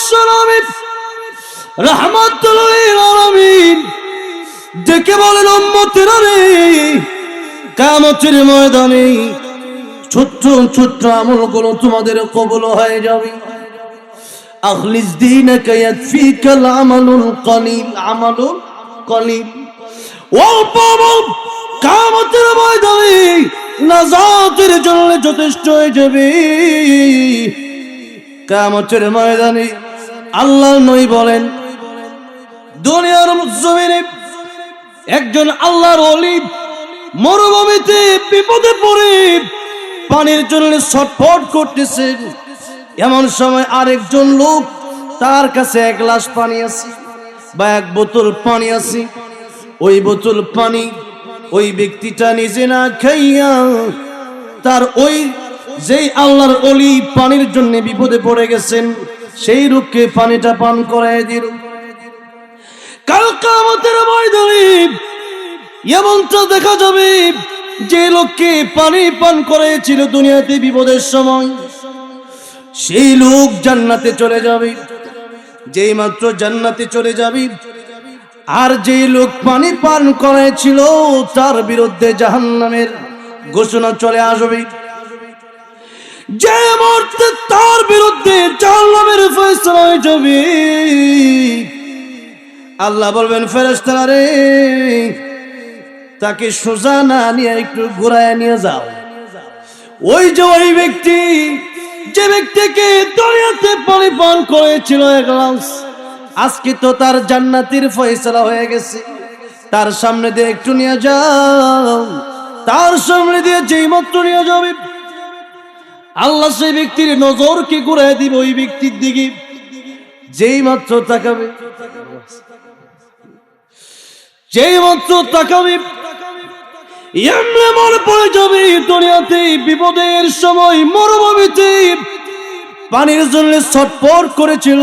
বিশ্বনবী রাহমাতুল লিল আলামিন ডেকে বলেন, উম্মতেরা রে, কিয়ামতের ময়দানে ছোট্ট ছোট্ট আমলগুলো তোমাদের কবুল হয়ে যাবে। আখলিস দীনাকা ইয়াকফিকাল আমালুল কলিল, আমালুল কলিল। অল্প আমল কিয়ামতের ময়দানে নাজাতের জন্য যথেষ্ট হয়ে যাবে। কিয়ামতের ময়দানে আল্লাহর নবী বলেন, দুনিয়ার জমিনে একজন আল্লাহর ওলি মরুভূমিতে বিপদে পড়ে পানির জন্য ছটফট করতেছেন। এমন সময় আরেকজন লোক, তার কাছে এক গ্লাস পানি আছে বা এক বোতল পানি আছে। ওই বোতল পানি ওই ব্যক্তিটা নিজে না খাইয়া তার ওই যেই আল্লাহর ওলি পানির জন্য বিপদে পড়ে গেছেন সেই লোককে পানিটা পান করায় দিল। কাল কিয়ামতের ময়দানে এমনটা দেখা যাবে, যে লোককে পানি পান করেছিল দুনিয়াতে বিপদের সময়, সেই লোক জান্নাতে চলে যাবে। যেই মাত্র জান্নাতে চলে যাবে, আর যেই লোক পানি পান করেছিল তার বিরুদ্ধে জাহান্নামের ঘোষণা চলে আসবে। যে মুহূর্তে তার বিরুদ্ধে জাহান্নামের ফয়সালা হয়ে যাবে, আল্লাহ বলবেন, ফেরেশতারা রে, তাকে সোজা না নিয়ে একটু ঘুরায় নিয়ে যাও। ওই যে ওই ব্যক্তি, যে ব্যক্তিকে দুনিয়াতে পানি পান করেছিল এক গ্লাস, আজকে তো তার জান্নাতের ফয়সালা হয়ে গেছে, তার সামনে দিয়ে একটু নিয়ে যাও। তার সামনে দিয়ে যেই মাত্র নিয়ে যাবে, আল্লাহ সেই ব্যক্তির নজরকে ঘুরায় দিবে ওই ব্যক্তির দিকে। যেই মাত্র তাকাবে, যেই মাত্র তাকাবে, এমনি মনে পড়ে যাবে দুনিয়াতে বিপদের সময় মরুভূমিতে পানির জন্য ছটফট করেছিল।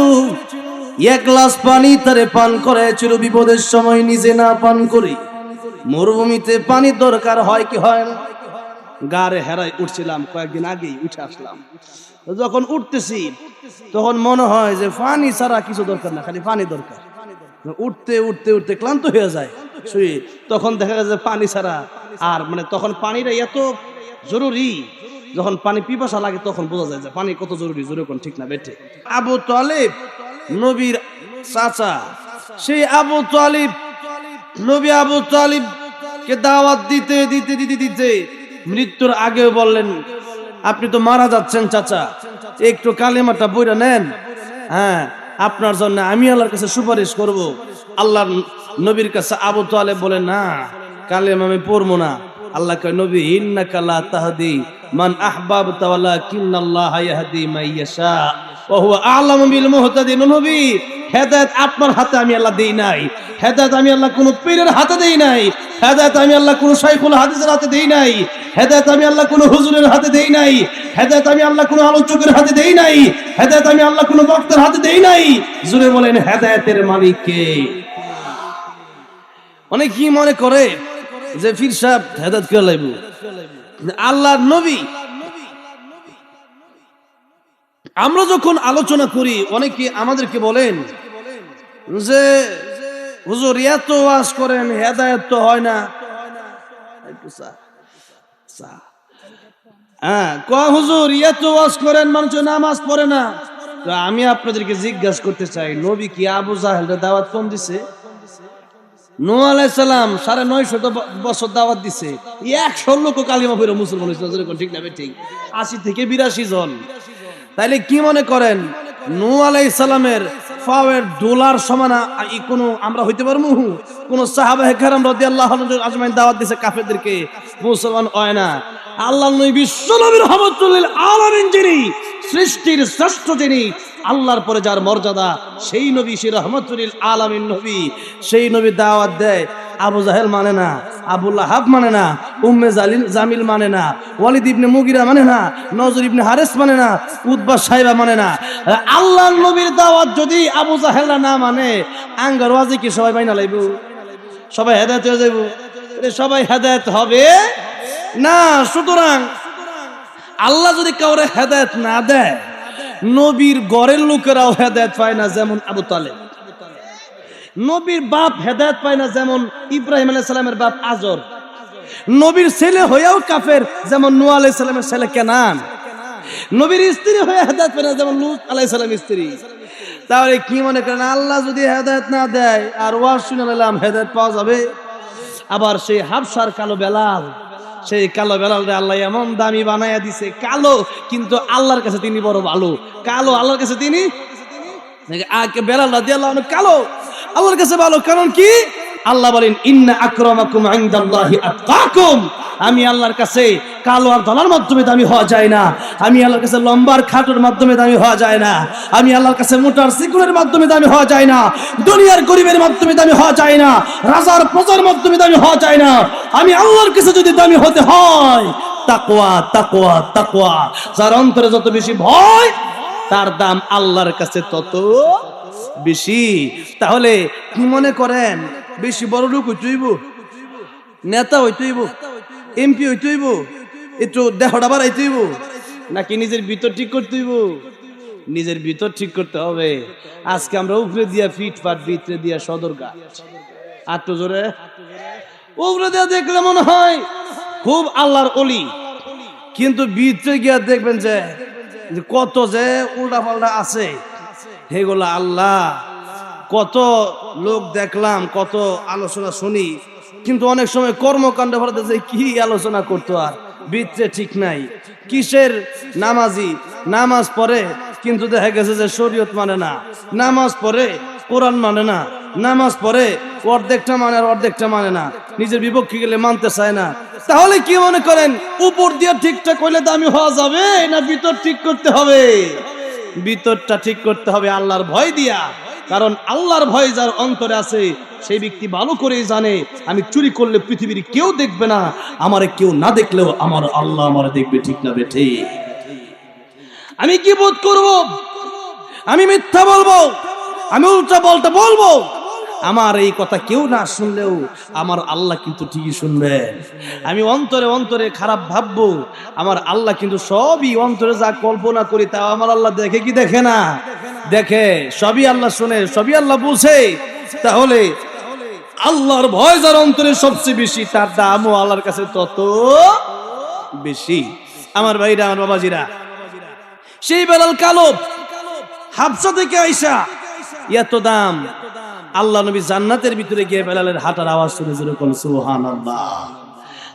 এক গ্লাস পানি তারে পান করেছিল বিপদের সময়, নিজে না পান করে। মরুভূমিতে পানির দরকার হয় কি হয় না? গাড়ে হেরাই উঠছিলাম, কয়েকদিন আগেই উঠে আসলাম। যখন উঠতেছি তখন মনে হয় যে পানি ছাড়া কিছু দরকার না, খালি পানি দরকার। উঠতে উঠতে উঠতে ক্লান্ত হয়ে যায় শুয়ে, তখন দেখা যায় যে পানি ছাড়া আর তখন পানিটা এত জরুরি। যখন পানি পিপাসা লাগে তখন বোঝা যায় যে পানি কত জরুরি। জোরে কোন ঠিক না বেঠে? আবু তালিব নবীর চাচা, সেই আবু তালিব, নবী আবু তালিব কে দাওয়াত দিতে দিতে দিতে দিতে মৃত্যুর আগে বললেন, আপনি তো মারা যাচ্ছেন চাচা, একটু কালেমাটা বইরা নেন, হ্যাঁ আপনার জন্য আমি আল্লাহর কাছে সুপারিশ করব। আল্লাহর নবীর কাছে আবু তালেব বলে, না কালেমা আমি পড়বো না। আল্লাহ কয়, নবী ইন্নাকা লা তাহদি মান আহবাবতা ওয়ালাকিন্নাল্লাহা ইয়াহদি মান ইয়াশা ওয়া হুয়া আ'লামু বিল মুহতাদিন। নবী, হেদায়েত আপনার হাতে আমি আল্লাহ দেই নাই। হেদায়েত আমি আল্লাহ কোন পীরের হাতে দেই নাই। হেদায়েত আমি আল্লাহ কোন শাইখুল হাদিসের হাতে দেই নাই। হেদায়েত আমি আল্লাহ কোন হুজুরের হাতে দেই নাই। হেদায়েত আমি আল্লাহ কোন আলোচকের হাতে দেই নাই। হেদায়েত আমি আল্লাহ কোন বক্তার হাতে দেই নাই। জুড়ে বলেন, হেদায়েতের মালিক কে? অনেক কি মনে করে যে পীর সাহেব হেদায়েত করে লাইব। আল্লাহর নবী, আমরা যখন আলোচনা করি অনেকে আমাদেরকে বলেন যে হুজুর এত ওয়াজ করেন, হেদায়েত তো হয় না। হুজুর এত ওয়াজ করেন, মানুষ নামাজ পড়ে না। তো আমি আপনাদেরকে জিজ্ঞাসা করতে চাই, নবী কি আবু জাহেলকে দাওয়াত কম দিছে? নূহ আলাইহিস সালাম 950 বছর দাওয়াত দিছে, 100 লোক কালিমা পড়ে মুসলমান হয়েছে। ঠিক না ঠিক? 80 থেকে 82 জন। তাইলে কি মনে করেন নূহ আলাইহিস সালামের পাওয়ের ডলার সমান কোনো আমরা হইতে পারবো? কোন সাহাবায়ে কেরাম রাদিয়াল্লাহু আজমাইন দাওয়াত দিছে কাফেরদেরকে, মুসলমান হয় না। আল্লাহর নবী বিশ্ব নবীর রহমাতুল লিল আলামিন, যিনি সৃষ্টির শ্রেষ্ঠ, যিনি আল্লাহর পরে যার মর্যাদা, সেই নবী, সেই রহমাতুল লিল আলামিন নবী, সেই নবী দাওয়াত দেয়। আবু জাহেল মানে না, আবু লাহাব মানে না, উম্মে জামিল মানে না, ওয়ালিদ ইবনে মুগিরা মানে না, নজর ইবনে হারেস মানে না, উতবা সাইবা মানে না। আল্লাহর নবীর দাওয়াত যদি আবু জাহেলরা না মানে, আঙ্গার ওয়াজি কি সবাই মাইনা লাইব? সবাই হেদায়েত হয়ে যাইব? সবাই হেদায়েত হবে না। সুতরাং আল্লাহ যদি কাউরে হেদায়েত না দেয়, নবীর ঘরের লোকেরাও হেদায়েত পায় না যেমন আবু তালেব, নবীর বাপ হেদায়েত পায় না যেমন ইব্রাহিম আলাইহিস সালামের বাপ আজর, নবীর ছেলে হয়েও কাফের যেমন নূহ আলাইহিস সালামের ছেলে কেনান, নবীর স্ত্রী হয়ে হেদায়েত পায় না যেমন লূত আলাইহিস সালামের স্ত্রী। তাহলে কি মনে করেন আল্লাহ যদি হেদায়েত না দেয় আর ওয়াজ শুনে নিলাম হেদায়েত পাওয়া যাবে? আবার সেই হাবশার কালো বেলাল, সেই কালো বেলালরে আল্লাহ এমন দামি বানায়া দিছে, কালো কিন্তু আল্লাহর কাছে তিনি বড় ভালো, কালো আল্লাহর কাছে তিনি বেলাল রাদিয়াল্লাহু আনহু কালো আল্লাহর কাছে ভালো। কারণ কি আল্লাহ বলেন ইন্না আকরামাকুম ইনদাল্লাহি আতকাকুম, আমি আল্লাহর কাছে কালো আর ধলার মাধ্যমে দামি হওয়া যায় না, আমি আল্লাহর কাছে লম্বার খাটোর মাধ্যমে দামি হওয়া যায় না, আমি আল্লাহর কাছে মোটার সিকুলের মাধ্যমে দামি হওয়া যায় না, দুনিয়ার গরিবের মাধ্যমে দামি হওয়া যায় না, রাজার প্রজার মাধ্যমে দামি হওয়া যায় না। আমি আল্লাহর কাছে যদি দামি হতে হয় তাকওয়া তাকওয়া তাকওয়া, যার অন্তরে যত বেশি ভয় তার দাম আল্লাহর কাছে তত বেশি। তাহলে কি মনে করেন বেশি বড় লোক হইতেইব, নেতা হইতেইব, এমপি হইতেইব, একটু দেহটা বাড়াইতেইব, নাকি নিজের ভিতর ঠিক করতেইব? নিজের ভিতর ঠিক করতে হবে। আজকে আমরা উপরে দিয়া ফিটফাট, ভিতরে দিয়া সদরঘাট, আটটু জোরে উপরে দিয়া দেখলে মনে হয় খুব আল্লাহর ওলি, কিন্তু ভিতরে গিয়া দেখবেন যে কত যে উল্টা পাল্টা আছে। হেগুলা আল্লাহ, কত লোক দেখলাম, কত আলোচনা শুনি, কিন্তু অনেক সময় কর্মকাণ্ড ভরাতে যে কি আলোচনা করতো আর ভিতরে ঠিক নাই। কিসের নামাজি, নামাজ পড়ে কিন্তু দেখা গেছে যে শরীয়ত মানে না, নামাজ পড়ে কোরআন মানে না, নামাজ পড়ে অর্ধেকটা মানে আর অর্ধেকটা মানে না, নিজের বিপক্ষে গেলে মানতে চায় না। তাহলে কি মনে করেন উপর দিয়ে ঠিকঠাক হইলে দামি হওয়া যাবে না ভিতর ঠিক করতে হবে? ভিতরটা ঠিক করতে হবে আল্লাহর ভয় দিয়া। কারণ আল্লাহর ভয় যার অন্তরে আছে সেই ব্যক্তি ভালো করেই জানে আমি চুরি করলে পৃথিবীর কেউ দেখবে না, আমারে কেউ না দেখলেও আমার আল্লাহ আমারে দেখবে, ঠিক না বেঠি? আমি কি বোধ করব? আমি মিথ্যা বলবো, আমি উল্টা পাল্টা বলবো, আমার এই কথা কেউ না শুনলেও আমার আল্লাহ কিন্তু ঠিকই শুনবে। আমি অন্তরে অন্তরে খারাপ ভাববো, আমার আল্লাহ কিন্তু সবই অন্তরে যা কল্পনা করি তা আমার আল্লাহ দেখে কি দেখে না? দেখে, সবই আল্লাহ শুনে, সবই আল্লাহ বুঝে। তাহলে আল্লাহর ভয় যার অন্তরে সবচেয়ে বেশি তার দামও আল্লাহর কাছে তত বেশি। আমার ভাইরা, আমার বাবাজিরা, সেই বেলাল কালো হাবশা থেকে আইসা এত দাম, আল্লাহ নবী জান্নাতের ভিতরে গিয়ে বেলালের হাঁটার আওয়াজ শুনে যেরকম সুবহানাল্লাহ।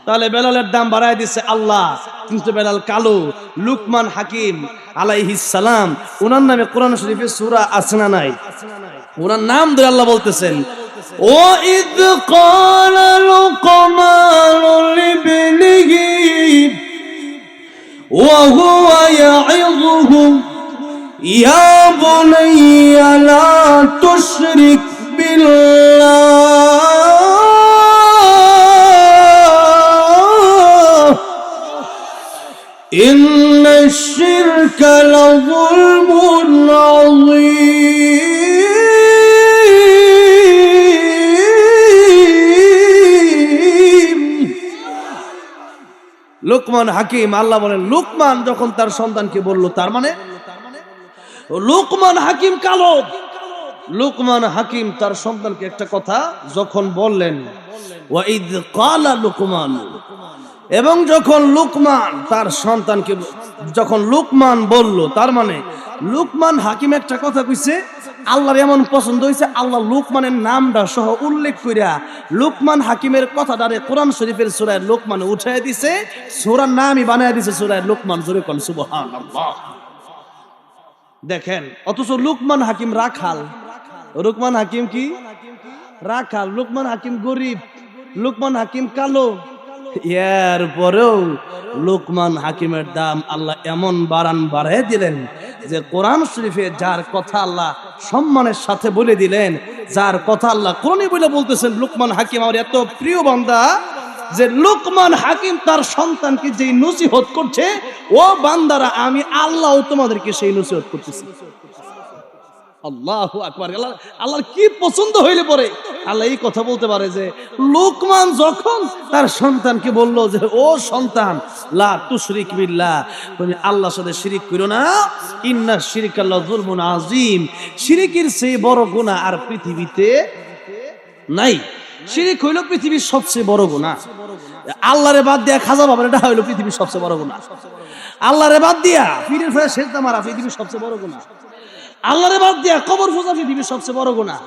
তাহলে বেলালের দাম বাড়ায় দিচ্ছে আল্লাহ, কিন্তু বেলাল কালো। লুকমান হাকিম আলাইহিস সালাম, ওনার নামে কোরআন শরীফে সূরা আছে না নাই? ওনার নাম ধরে আল্লাহ বলতেছেন ও ইদ ক্বালা লুকমানু লিবনিহি ওয়া হুয়া ইয়াইযুহু ইয়া বুনাইয়া লা তুশরিক বিল্লাহ ইন্নাশ শিরকা লাযুলমুন আযীম। লুকমান হাকিম, আল্লাহ বলেন লুকমান যখন তার সন্তানকে বলল, তার মানে লুকমান হাকিম কালো। লুকমান হাকিম তার সন্তানকে একটা কথা যখন বললেন ওয়াইদ ক্বালা লুকমান, এবং যখন লুকমান তার সন্তানকে যখন লুকমান বলল, তার মানে লুকমান হাকিম একটা কথা কইছে, আল্লাহর এমন পছন্দ হয়েছে, আল্লাহ লুকমানের নামটা সহ উল্লেখ কইরা লুকমান হাকিমের কথাটারে কোরআন শরীফের সূরা লুকমান উঠায় দিছে, সূরার নামই বানায় দিছে সূরা লুকমান। জোরে কোন সুবহানাল্লাহ। দেখেন, অথচ লুকমান হাকিম রাখাল। লুকমান হাকিম কি? রাখাল। লুকমান হাকিম গরিব, লুকমান হাকিম কালো। এর পরেও লুকমান হাকিমের দাম আল্লাহ এমন বাড়ায় দিলেন যে কোরআন শরীফে যার কথা আল্লাহ সম্মানের সাথে বলে দিলেন, যার কথা আল্লাহ কোরআনে বলে বলতেছেন লুকমান হাকিম আমার এত প্রিয় বান্দা, যে লুকমান হাকিম তার সন্তানকে যেই নসিহত করছে, ও বান্দারা আমি আল্লাহ তোমাদেরকে সেই নসিহত করতেছি। আল্লাহু আকবার। আল্লাহর কি পছন্দ হইলে পরে আল্লাহ এই কথা বলতে পারে যে লোকমান যখন তার সন্তানকে বলল যে ও সন্তান, লা তুশরিক বিল্লাহ, তুমি আল্লাহর সাথে শিরিক করো না, ইন্না শিরকা লাযুলমুন আযীম, শিরিকের চেয়ে বড় গুনাহ আর পৃথিবীতে নাই। শিরিক হইল পৃথিবীর সবচেয়ে বড় গুনাহ। আল্লাহরে বাদ দিয়া খাজা বাবার এটা হইল পৃথিবীর সবচেয়ে বড় গুনাহ। আল্লাহরে বাদ দিয়া পীরের ফায়ে সেজদা মারা পৃথিবীর সবচেয়ে বড় গুনাহ। আল্লাহরে বাদ দিয়া কবর পূজা পৃথিবীর সবচেয়ে বড় গুনাহ।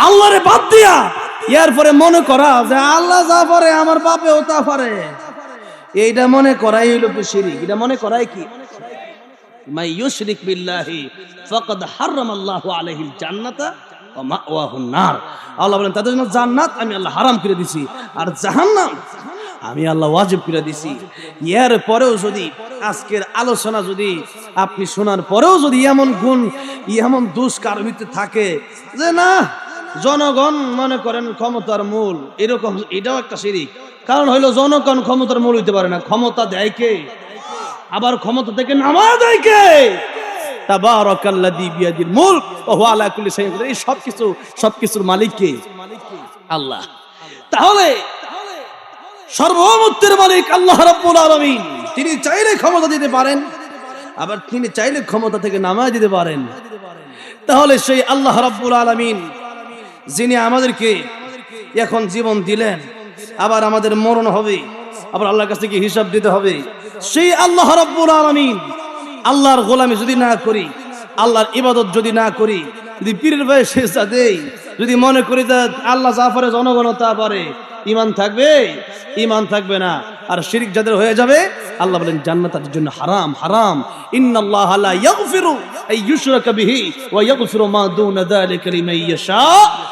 আল্লাহরে বাদ দিয়া এরপরে মনে করা যে আল্লাহ যা পারে আমার বাপেও তা পারে, এইটা মনে করাই হইল শিরিক। এটা মনে করাই কি? মাই ইউশরিক বিল্লাহি ফাকাদ হারামাল্লাহু আলাইহিল জান্নাতা ওয়া মাওয়াহুন নার। আল্লাহ বলেন তাদের জন্য জান্নাত আমি আল্লাহ হারাম করে দিছি, আর জাহান্নাম আমি আল্লাহ ওয়াজিব করে দিছি। এর পরেও যদি আজকের আলোচনা যদি আপনি শোনার পরেও যদি এমন গুণ এমন দোষ কার ভিতরে থাকে যে না জনগণ মনে করেন ক্ষমতার মূল, এরকম, এটাও একটা শিরিক। কারণ হইলো জনগণ ক্ষমতার মূল হইতে পারে না, ক্ষমতা দেয় কে? আবার ক্ষমতা থেকে নামা দেয় কে? তাবারাকাল্লাযী বিয়াদিল মুলক ওয়া হুয়া আলা কুল্লি শাইইন কাদির। এই সবকিছুর মালিক কে? আল্লাহ। তাহলে সর্বমুত্তের মালিক আল্লাহ রাব্বুল আলামিন, তিনি চাইলে ক্ষমতা দিতে পারেন, আবার তিনি চাইলে ক্ষমতা থেকে নামায় দিতে পারেন। তাহলে সেই আল্লাহ রাব্বুল আলামিন যিনি আমাদেরকে এখন জীবন দিলেন, আবার আমাদের মরণ হবে, আবার আল্লাহর কাছে কি হিসাব দিতে হবে, সেই আল্লাহ রাব্বুল আলামিন আল্লাহর গোলামি যদি না করি, আল্লাহর ইবাদত যদি না করি, যদি পীরের ভাই সেজদা দেই, যদি মনে করি যে আল্লাহ যা পারে জনগণ তা পারে, ঈমান থাকবে? ঈমান থাকবে না। আর শিরক যাদের হয়ে যাবে আল্লাহ বলেন জান্নাত তাদের জন্য হারাম হারাম। ইন্নাল্লাহা লা ইয়াগফিরু আন ইউশরাকা বিহি ওয়া ইয়াগফিরু মা দুনা যালিকা লিমান ইয়াশা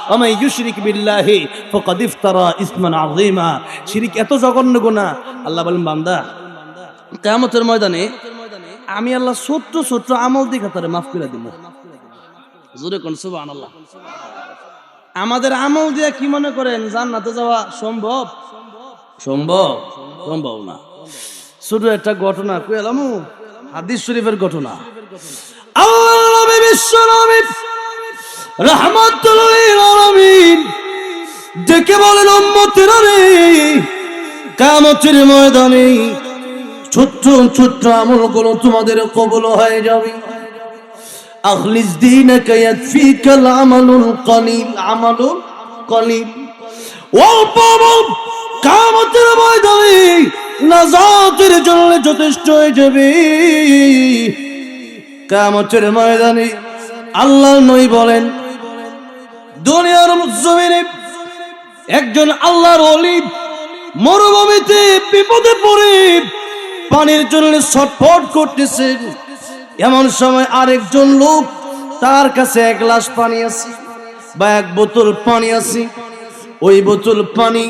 ওয়া মান ইউশরিক বিল্লাহি ফাকাদ ইফতারা ইসমান আযীমা। শিরক এত জঘন্য গুনাহ, আল্লাহ বলেন বান্দা কিয়ামতের ময়দানে আমি আল্লাহ ছোট্ট ছোট্ট আমল দিয়ে তারে মাফ করে দিব। জোরে কোন সুবহানাল্লাহ। আমাদের আমল দিয়ে কি মনে করেন জান্নাতে যাওয়া সম্ভব? সম্ভব না। শুধু একটা ঘটনা কইলাম, হাদিস শরীফের ঘটনা। আল্লাহর নবী বিশ্ব নবী রাহমাতুল লিল আলামিন ডেকে বলেন উম্মতেরা রে, কিয়ামতের ময়দানে ছোট্ট ছোট্ট আমলগুলো তোমাদের কবুল হয়ে যাবে। আখলিস দীনাকা ইয়াকফিকাল আমালুল কলিল, আমালুল কলিল। অল্প আমল কিয়ামতের ময়দানে নাজাতের জন্য যথেষ্ট হয়ে যাবে। কিয়ামতের ময়দানে আল্লাহর নবী বলেন দুনিয়ার জমিনে একজন আল্লাহর ওলি মরুভূমিতে বিপদে পড়ে পানির জন্য ছটফট করতেছেন। এমন সময় আরেকজন লোক, তার কাছে এক গ্লাস পানি আছে বা এক বোতল পানি আছে, ওই বোতল পানি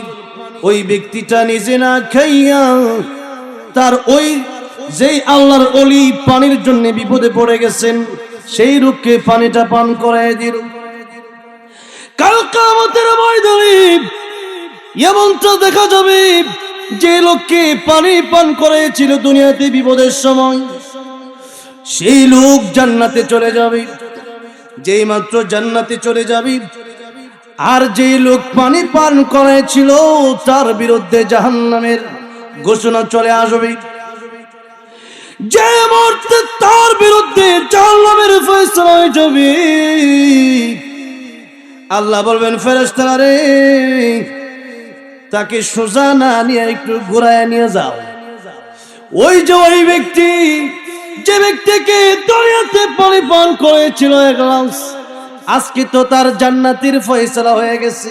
ওই ব্যক্তিটা নিজে না খাইয়া তার ওই যেই আল্লাহর ওলি পানির জন্য বিপদে পড়ে গেছেন সেই লোককে পানিটা পান করায় দিল। কাল কিয়ামতের ময়দানে এমনটা দেখা যাবে যে লোককে পানি পান করেছিল দুনিয়াতে বিপদের সময়, সেই লোক জান্নাতে চলে যাবে। যেই মাত্র জান্নাতে চলে যাবে, আর যেই লোক পানি পান করেছিল তার বিরুদ্ধে জাহান্নামের ঘোষণা চলে আসবে। যে মুহূর্তে তার বিরুদ্ধে জাহান্নামের ফয়সালা হয়ে যাবে, আল্লাহ বলবেন ফেরেশতারা রে, তাকে সোজা না নিয়ে একটু ঘুরায় নিয়ে যাও। ওই যে ওই ব্যক্তি, যে ব্যক্তিকে দুনিয়াতে পানি পান করেছিল এক গ্লাস, আজকে তো তার জান্নাতের ফয়সালা হয়ে গেছে,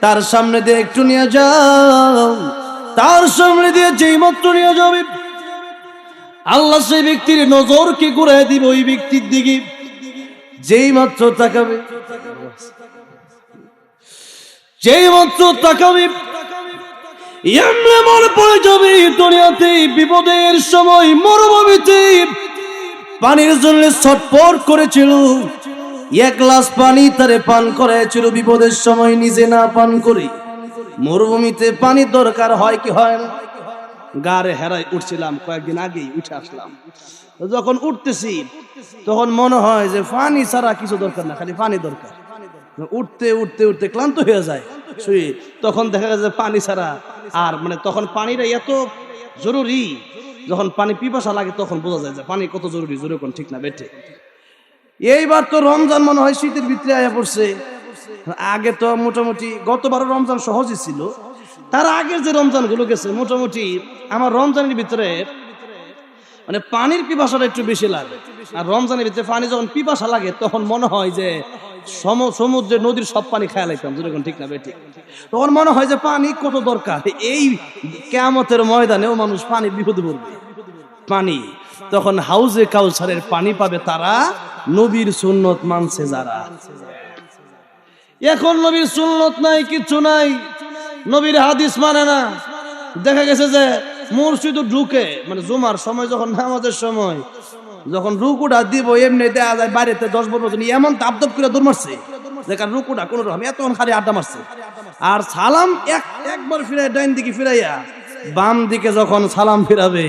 তার সামনে দিয়ে একটু নিয়ে যাও। তার সামনে দিয়ে যেই মাত্র নিয়ে যাবে, আল্লাহ সেই ব্যক্তির নজরকে ঘুরায় দিবে ওই ব্যক্তির দিকে। যেই মাত্র তাকাবে, যেই মাত্র তাকাবে, এমনি মনে পড়ে যাবে দুনিয়াতে বিপদের সময় মরুভূমিতে পানির জন্য ছটফট করেছিল, এক গ্লাস পানি তারে পান করাইছিল বিপদের সময়, নিজে না পান করে। মরুভূমিতে পানির দরকার হয় কি হয় না? গাড়ে হেরাই উঠছিলাম কয়েকদিন আগেই, উঠে আসলাম, যখন উঠতেছি তখন মনে হয় যে পানি ছাড়া কিছু দরকার না, খালি পানি দরকার। উঠতে উঠতে উঠতে ক্লান্ত হয়ে যায় শুয়ে, তখন দেখা যায় যে পানি ছাড়া আর মানে তখন পানিটা এত জরুরি, যখন পানি পিপাসা লাগে তখন বোঝা যায় যে পানি কত জরুরি। জোরে কোন ঠিক না বেঠে? এইবার তো রমজান মনে হয় শীতের ভিতরে আয়া পড়ছে। আগে তো মোটামুটি গতবারও রমজান সহজই ছিল, তার আগের যে রমজান গুলো গেছে মোটামুটি আমার রমজানের ভিতরে মানে পানির পিপাসাটা একটু বেশি লাগে। আর রমজানের ভিতরে পানি যখন পিপাসা লাগে তখন মনে হয় যে সমুদ্রের নদীর সব পানি খেয়াল লাইতাম, যেরকম ঠিক না বেঠিক? তখন মনে হয় যে পানি কত দরকার। এই কিয়ামতের ময়দানেও মানুষ পানি বিপদে পড়বে। পানি তখন হাউজে কাউসারের পানি পাবে তারা, নবীর সুন্নত মানছে যারা। এখন নবীর সুন্নত নাই, কিচ্ছু নাই, নবীর হাদিস মানে না। দেখা গেছে যে মসজিদ ঢুকে মানে জুমার সময় যখন নামাজের সময় যখন রুকুটা দিব এমনি দেয়া যায় বাড়িতে 10-12 জন এমন দাপ করে দৌড় মারছে, দেখার রুকুটা কোন রকম এতক্ষণ খালি আড্ডা মারছে। আর সালাম একবার ফিরাই ডাইন দিকে ফিরাইয়া বাম দিকে যখন সালাম ফিরাবে,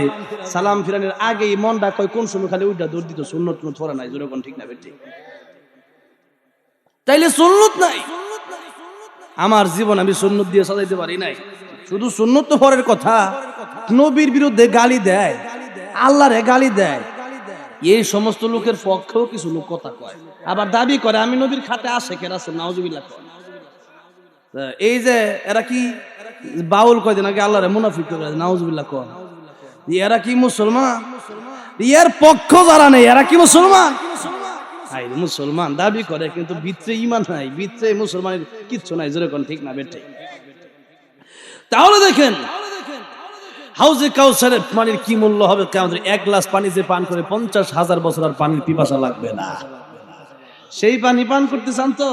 সালাম ফিরানোর আগেই মনটা কয় কোন সময় খালি উইটা দৌড় দিত, সুন্নত ধরে নাই। যেরকম ঠিক না বেটি? তাইলে সুন্নত নাই। আমার জীবন আমি সুন্নত দিয়ে সাজাইতে পারি নাই। শুধু সুন্নত তো পরের কথা, নবীর বিরুদ্ধে গালি দেয়, আল্লাহরে গালি দেয়, এই সমস্ত লোকের পক্ষেও কিছু লোক কথা কয়, আবার দাবি করে আমি নবীর খাতে আশেকের রাসূল, নাউজুবিল্লাহ। এই যে এরা কি বাউল কয়দিন আগে আল্লাহরে মুনাফিক করে, নাউজুবিল্লাহ কয়। এরা কি মুসলমান? এর পক্ষ যারা নেই এরা কি মুসলমান? মুসলমান দাবি করে কিন্তু ভিতরে ঈমান নাই, ভিতরে মুসলমানের কিচ্ছু নাই। যেরকম ঠিক না বেঠে? তাহলে দেখেন হাউজে কাউসারের পানির কি মূল্য হবে কিয়ামতের। এক গ্লাস পানি যে পান করে 50,000 বছর আর পানির পিপাসা লাগবে না। সেই পানি পান করতে চান তো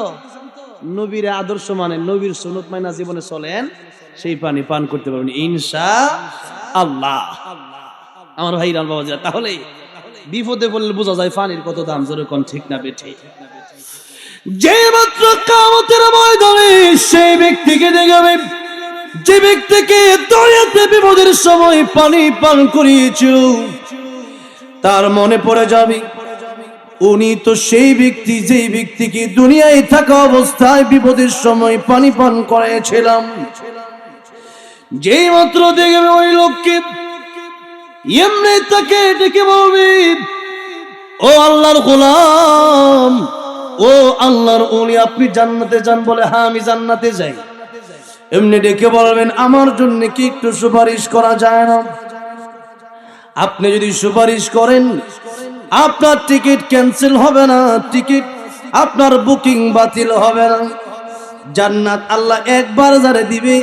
নবীর আদর্শ মানে নবীর সুন্নত মাইনা জীবনে চলেন, সেই পানি পান করতে পারবেন ইনশাআল্লাহ। আমার ভাই রাল বাবা, তাহলে বিপদে বললে বোঝা যায় পানির কত দাম। যেরকম ঠিক না বেঠে? যে মাত্র কিয়ামতের ময়দানে সেই ব্যক্তিকে দেখবে যে ব্যক্তিকে দুনিয়াতে বিপদের সময় পানি পান করিয়েছিল, তার মনে পড়ে যাবে উনি তো সেই ব্যক্তি যেই ব্যক্তিকে দুনিয়ায় থাকা অবস্থায় বিপদের সময় পানি পান করিয়েছিলাম। যেই মাত্র দেখবে ওই লোককে এমনি তাকে ডেকে বলবে ও আল্লাহর গোলাম, ও আল্লাহর ওলি, আপনি জান্নাতে যান? বলে হ্যাঁ আমি জান্নাতে যাই। এমনি ডেকে বলবেন আমার জন্য কি একটু সুপারিশ করা যায় না? আপনি যদি সুপারিশ করেন আপনার টিকিট ক্যান্সেল হবে না, টিকিট আপনার বুকিং বাতিল হবে না। জান্নাত আল্লাহ একবার যারে দিবে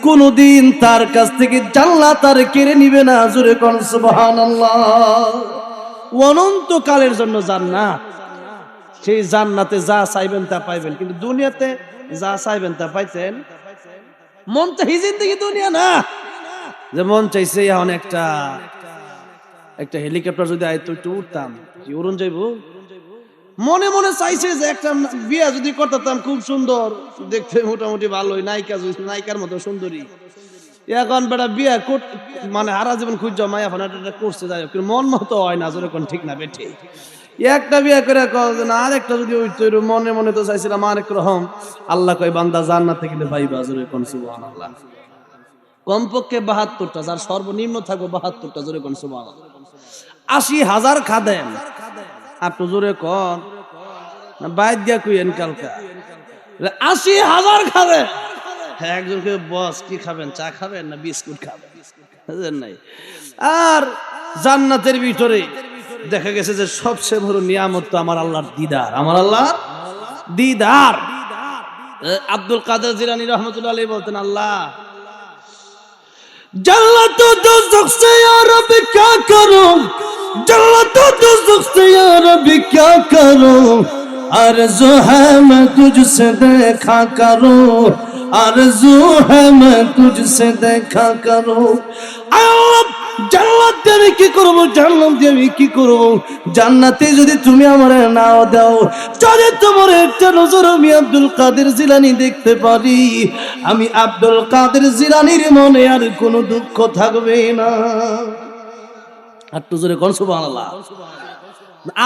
কোনদিন তার কাছ থেকে জান্নাত আর কেড়ে নিবে না। জোরে কোন সুবহানাল্লাহ। অনন্তকালের জন্য জান্নাত, সেই জান্নাতে যা চাইবেন তা পাইবেন। কিন্তু দুনিয়াতে যা চাইবেন তা পাইতেন? মন চাই জিন্দেগি দুনিয়া না, যে মন চাইছে এখন একটা হেলিকপ্টার যদি আইতো একটু উঠতাম, কি উড়ন যাইবো। মনে মনে চাইছে যে একটা বিয়া যদি করতাম, খুব সুন্দর দেখতে, মোটামুটি ভালোই, নায়িকার মতো সুন্দরী। এখন বেটা বিয়া মানে হারা জীবন খুঁজ মায়া ফানাটা করছে, যাই হোক মন মতো হয় না। যেরকম ঠিক না বেঠে? একটা বিয়া করে না আরেকটা যদি ওই মনে মনে তো চাইছিলাম আরেক রকম। আল্লাহ কয় বান্দা জান্নাতে গেলে পাইবা। যেরকম সুবহানাল্লাহ। কমপক্ষে 72টা, যার সর্বনিম্ন থাকবে 72টা। যেরকম সুবহানাল্লাহ। 80,000 খাদেম। আপনি জোরে কন না বাইদ দিয়া কইেন কালকা 80,000 খাবে। একজনকে বস কি খাবেন, চা খাবেন না বিস্কুট খাবেন? বুঝেন নাই? আর জান্নাতের ভিতরে দেখা গেছে যে সবচেয়ে বড় নিয়ামত তো আমার আল্লাহর দিদার। আমার আল্লাহর দিদার। আব্দুল কাদের জিলানী রহমাতুল্লাহ আলাইহি বলতেন, আল্লাহ जन्नत दोज़ख से या रब क्या करूं, जन्नत दोज़ख से या रब क्या करूं, आरज़ू है मैं तुझसे देखा करूं, आरज़ू है मैं तुझसे देखा करूं। জান্নাতে আমি কি করব, জান্নাতে আমি কি করব? জান্নাতে যদি তুমি আমারে নাও দাও, যদি তোমার একটা নজর আমি আব্দুল কাদের জিলানী দেখতে পারি, আমি আব্দুল কাদের জিলানীর মনে আর কোনো দুঃখ থাকবে না। একটু জোরে কোন সুবহানাল্লাহ।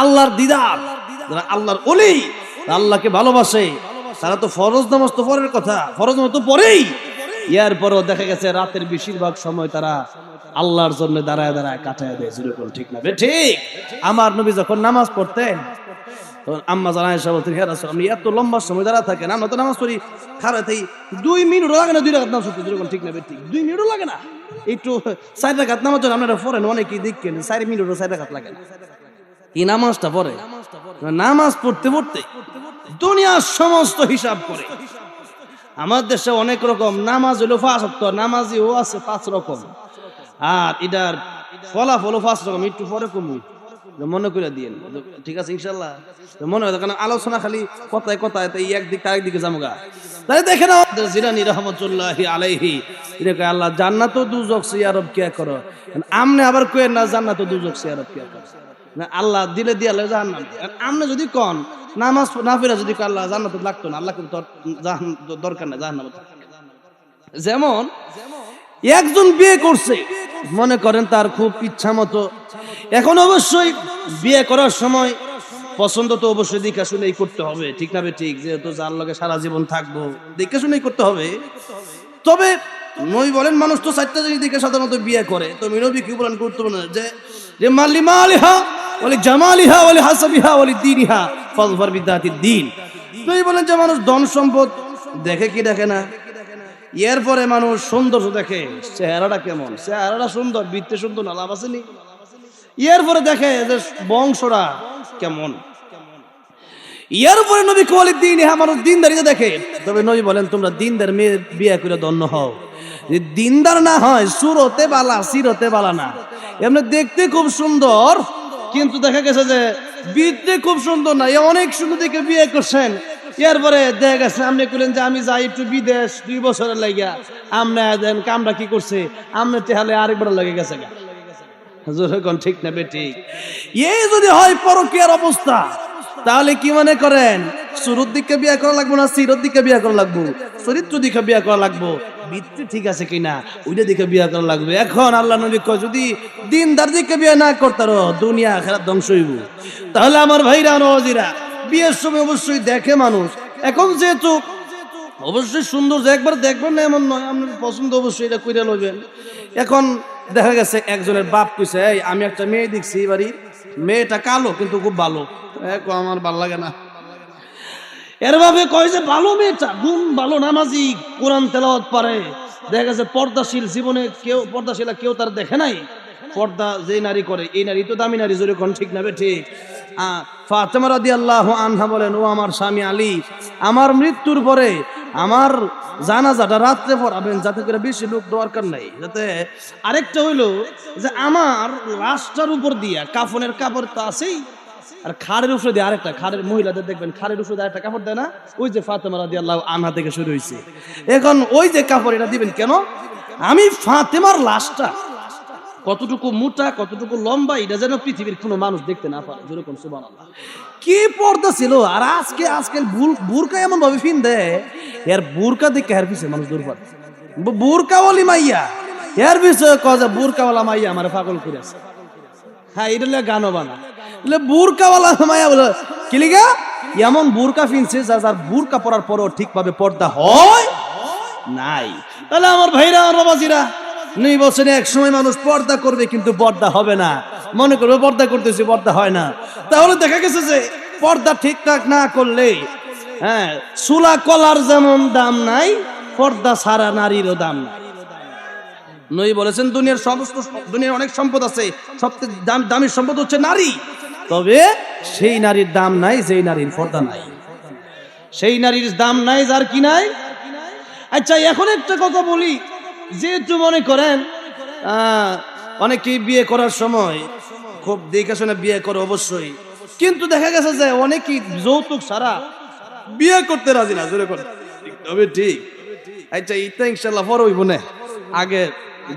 আল্লাহর দিদার, যারা আল্লাহর ওলি, আল্লাহকে ভালোবাসে, তারা তো ফরজ নামাজ তো পরের কথা, ফরজ নামাজ তো পরেই, এরপরও দেখা গেছে রাতের বেশিরভাগ সময় তারা আল্লাহর জন্য দাঁড়ায় দাঁড়ায় কাটায় দেয়। যেরকম ঠিক না ঠিক? আমার নবী যখন নামাজ পড়তেন, আম্মা জানা আয়েশা বলতেন, হে রাসূল, আপনি এত লম্বা সময় দাঁড়া থাকেন, আমরা তো নামাজ পড়ি খারাতেই 2 মিনিটও লাগে না, 2 রাকাত নামাজ পড়তে। যেরকম ঠিক না ঠিক? 2 মিনিটও লাগে না, একটু 4 রাকাত নামাজ আপনারা পড়েন, অনেকেই দেখেন 4 মিনিটও 4 রাকাত লাগে না। এই নামাজটা পড়ে, নামাজ পড়তে পড়তে দুনিয়ার সমস্ত হিসাব করে। আমার দেশে অনেক রকম নামাজ হলো 5 ওয়াক্ত, নামাজিও আছে 5 রকম, আর এটার ফলাফলও 5 রকম। একটু পরে কমু, মনে করে দিয়েন, ঠিক আছে ইনশাল্লাহ? মনে হয়, কারণ আলোচনা খালি কথায় কথায়, তাই একদিক আরেক দিকে যামগা। তাই দেখেন জিলানী রাহমাতুল্লাহি আলাইহি, এটা আল্লাহ জান্নাত ও দুজক সিয়ারব কে করো, আমনে আবার কইেন না জান্নাত ও দুজক সিয়ারব কে করো না, আল্লাহ দিলে দিয়ে আল্লাহ জাহান্নাম। আমনে যদি কোন নামাজ না পড়া যদি আল্লাহ জান্নাত লাগতো না, আল্লাহকে দরকার নাই জাহান্নাম। যেমন একজন বিয়ে করছে, মনে করেন তার খুব ইচ্ছা মতো, এখন অবশ্যই বিয়ে করার সময় পছন্দ তো অবশ্যই দেখে শুনেই করতে হবে, ঠিক না ঠিক? যেহেতু যার লগে সারা জীবন থাকবো, দেখে শুনেই করতে হবে। তবে নবী বলেন, মানুষ তো 4টা জিনিস দেখে সাধারণত বিয়ে করে। তো নবী কি বলেন গুরুত্বপূর্ণ, যে মালিহা ওয়ালি জামালিহা ওয়ালি হাসাবিহা ওয়ালি দীনিহা ফাযফার বিযাতিদ দ্বীন। নবী বলেন যে মানুষ ধন সম্পদ দেখে কি দেখে না, এরপরে মানুষ সৌন্দর্য দেখে, চেহারাটা কেমন, চেহারাটা সুন্দর, বৃত্তে সুন্দর না, লাভ আসেনি। এরপরে দেখে যে বংশরা কেমন, এরপরে নবী কোয়ালি দিন, হ্যাঁ মানুষ দিনদারিতে দেখে। তবে নবী বলেন, তোমরা দিনদার মেয়ে বিয়ে করে ধন্য হও। দিনদার না হয় সুরতে বালা সিরতে বালা না, এমনি দেখতে খুব সুন্দর কিন্তু দেখা গেছে যে বৃত্তে খুব সুন্দর না, অনেক সুন্দর দেখে বিয়ে করছেন। এরপরে দেখা গেছে আপনি করলেন যে আমি যাই একটু বিদেশ 2 বছরের লাগিয়া, আমরা দেন কামরা কি করছে, আমরা তেহালে আরেকবার লেগে গেছে গা। ঠিক না ঠিক? এই যদি হয় পরকীয়ার অবস্থা, তাহলে কি মনে করেন শুরুর দিকে বিয়ে করা লাগবো না সিরোর দিকে বিয়ে করা লাগবো? চরিত্র দিকে বিয়ে করা লাগবো, বৃত্তি ঠিক আছে কিনা ওইটা দিকে বিয়ে করা লাগবে। এখন আল্লাহ নবী কয়, যদি দিনদার দিকে বিয়ে না করতারো, দুনিয়া আখিরাত ধ্বংস হইব। তাহলে আমার ভাইরা নওয়াজিরা, বিয়ের সময় অবশ্যই দেখে মানুষ। এখন যেহেতু অবশ্যই সুন্দর যে একবার দেখবেন না এমন নয়, আপনার পছন্দ অবশ্যই এটা কইরা লইবেন। এখন দেখা গেছে একজনের বাপ কইছে, এই আমি একটা মেয়ে দেখছি বাড়ির, মেয়েটা কালো কিন্তু খুব ভালো, আমার ভালো লাগে না। এর ভাবে কয় যে ভালো মেয়েটা, গুণ ভালো, নামাজি, কোরআন তেলাওয়াত পারে, দেখা গেছে পর্দাশীল, জীবনে কেউ পর্দাশীলা কেউ তার দেখে নাই। পর্দা যে নারী করে, এই নারী তো দামি নারী, জোরে কোন ঠিক না ঠিক? ফাতেমা রাদিয়াল্লাহু আনহা বলেন, ও আমার স্বামী আলী, আমার মৃত্যুর পরে আমার জানাজাটা রাত্রে পড়াবেন, যাতে করে বেশি লোক দরকার নাই। যাতে আরেকটা হইলো যে আমার লাশটার উপর দিয়া কাফনের কাপড় তো আছেই, আর খাড়ের উপরে দিয়ে আরেকটা, খাড়ের মহিলাদের দেখবেন খাড়ের উপরে দিয়ে আরেকটা কাপড় দেয় না, ওই যে ফাতেমা রাদিয়াল্লাহু আনহা থেকে শুরু হয়েছে। এখন ওই যে কাপড় এটা দিবেন কেন? আমি ফাতেমার লাশটা কতটুকু মোটা কতটুকু লম্বা এটা যেন পৃথিবীর কোনো মানুষ দেখতে না পারে। যেরকম সুবহানাল্লাহ, কি পর্দা ছিল। আর আজকাল বুরকা এমন ভাবে ফিন দেয়, এর বুরকা দেখে এর পিছে মানুষ দূর পারে। বুরকাওয়ালি মাইয়া, এর বিষয়ে কজা বুরকাওয়ালা মাইয়া আমার পাগল করে আছে। হ্যাঁ, এটা গানও বানা বুরকাওয়ালা মাইয়া বলে কি লিগা, এমন বুরকা ফিনছে যার বুরকা পরার পরও ঠিকভাবে পর্দা হয় নাই। তাহলে আমার ভাইরা, আমার বাবাজিরা, নেই বলছেন এক সময় মানুষ পর্দা করবে কিন্তু পর্দা হবে না। মনে করবে পর্দা করতেছি, পর্দা হয় না। তাহলে দেখা গেছে যে পর্দা ঠিকঠাক না করলে, হ্যাঁ, চুলা কলার যেমন দাম নাই, পর্দা ছাড়া নারীরও দাম নাই। নবী বলেছেন, দুনিয়ার অনেক সম্পদ আছে, সবচেয়ে দামি সম্পদ হচ্ছে নারী। তবে সেই নারীর দাম নাই যেই নারীর পর্দা নাই, সেই নারীর দাম নাই যার কি নাই। আচ্ছা, এখন একটা কথা বলি, যেহেতু মনে করেন অনেকেই বিয়ে করার সময় খুব দেখে শুনে বিয়ে করে অবশ্যই, কিন্তু দেখা গেছে যে অনেকেই যৌতুক ছাড়া বিয়ে করতে রাজি না। জোরে করে তবে ঠিক। আচ্ছা, ইটা ইনশাল্লাহ পরে হইব না, আগে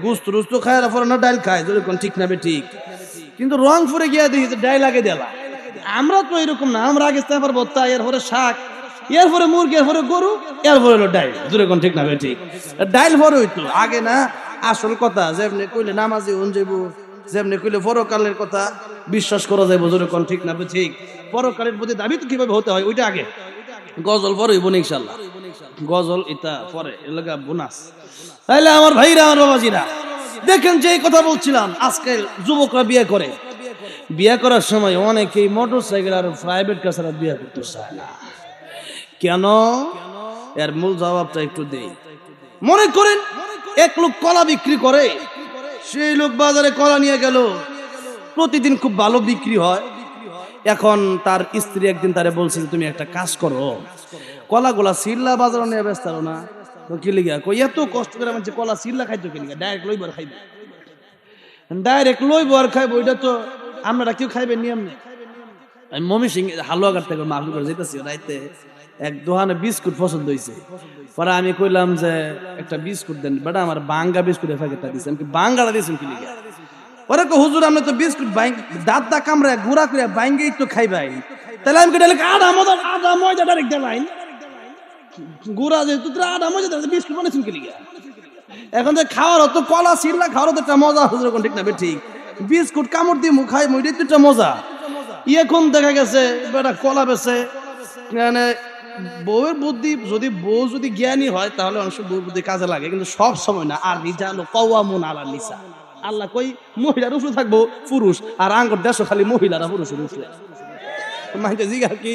গুস্ত রুস্ত খায় পরে না ডাইল খায়। জোরে কোন ঠিক না ঠিক? কিন্তু রংপুরে গিয়ে দেখি যে ডাইল আগে দেলা। আমরা তো এরকম না, আমরা আগে স্থাপর ভত্তা, এরপরে শাক, এরপরে মুরগি, এরপরে গরু, এরপরে হলো ডাইল। জোরে কোন ঠিক না ঠিক? ডাইল পরে হইতো আগে না। আসল কথা যে আপনি কইলে নামাজি হন যাইব, যেমনি কইলে পরকালের কথা বিশ্বাস করা যায় হুজুরে কোন ঠিক না ঠিক পরকালের প্রতি দাবি তো কিভাবে হতে হয় ওইটা আগে গজল পরে হইব না ইনশাআল্লাহ গজল এটা পরে এলাকা বোনাস তাইলে আমার ভাইরা আমার বাবাজিরা দেখেন যে কথা বলছিলাম আজকে যুবকরা বিয়ে করার সময় অনেকেই মোটরসাইকেল আর প্রাইভেট কার ছাড়া বিয়ে করতে চায় না কেন এর মূল জবাবটা একটু দেই মনে করেন এক লোক কলা বিক্রি করে সেই লোক বাজারে কলা নিয়ে গেল প্রতিদিন খুব ভালো বিক্রি হয় এখন তার স্ত্রী একদিন তারে বলছে যে তুমি একটা কাজ করো কলাগুলা সিল্লা বাজারে নিয়ে ব্যস্ত না তো কি লিগা কই এত কষ্ট করে মানে কলা সিল্লা খাইতো কি লিগা ডাইরেক্ট লইব আর খাইবো এটা তো আমরা কেউ খাইবেন নিয়ম নেই আমি মমি সিং হালুয়াঘাট থেকে মাহফিল করে যেতেছি রাইতে এক দোকানে বিস্কুট পছন্দ হয়েছে পরে আমি কইলাম যে একটা বিস্কুট দেন বেটা আমার বাঙ্গা বিস্কুটের প্যাকেটটা দিছে আমি বাঙ্গাটা দিয়েছেন কি লিগা পরে কো হুজুর আপনি তো বিস্কুট দাঁত দা কামড়ে গুড়া করে বাইঙ্গেই তো খাইবাই তাহলে আমি কেটে আধা ময়দা ডাইরেক্ট দিলাম গুড়া যেহেতু আধা ময়দা বিস্কুট বানাইছেন কি লিগা এখন যে খাওয়ার তো কলা সিল্লা খাওয়ার তো একটা মজা হুজুর কোন ঠিক না ঠিক বিস্কুট কামড় দিয়ে মুখ খাই মুইটাই তো একটা মজা এখন দেখা গেছে বেটা কলা বেছে মানে বউয়ের বুদ্ধি যদি বউ যদি জ্ঞানী হয় তাহলে অনেক বউর বুদ্ধি কাজে লাগে কিন্তু সব সময় না আর রিজালু কাওয়ামুন আলা নিসা আল্লাহ কই মহিলার উপরে থাকবো পুরুষ আর আঙ্গুর দেশ খালি মহিলারা পুরুষের উপরে মাইতে জিগা কি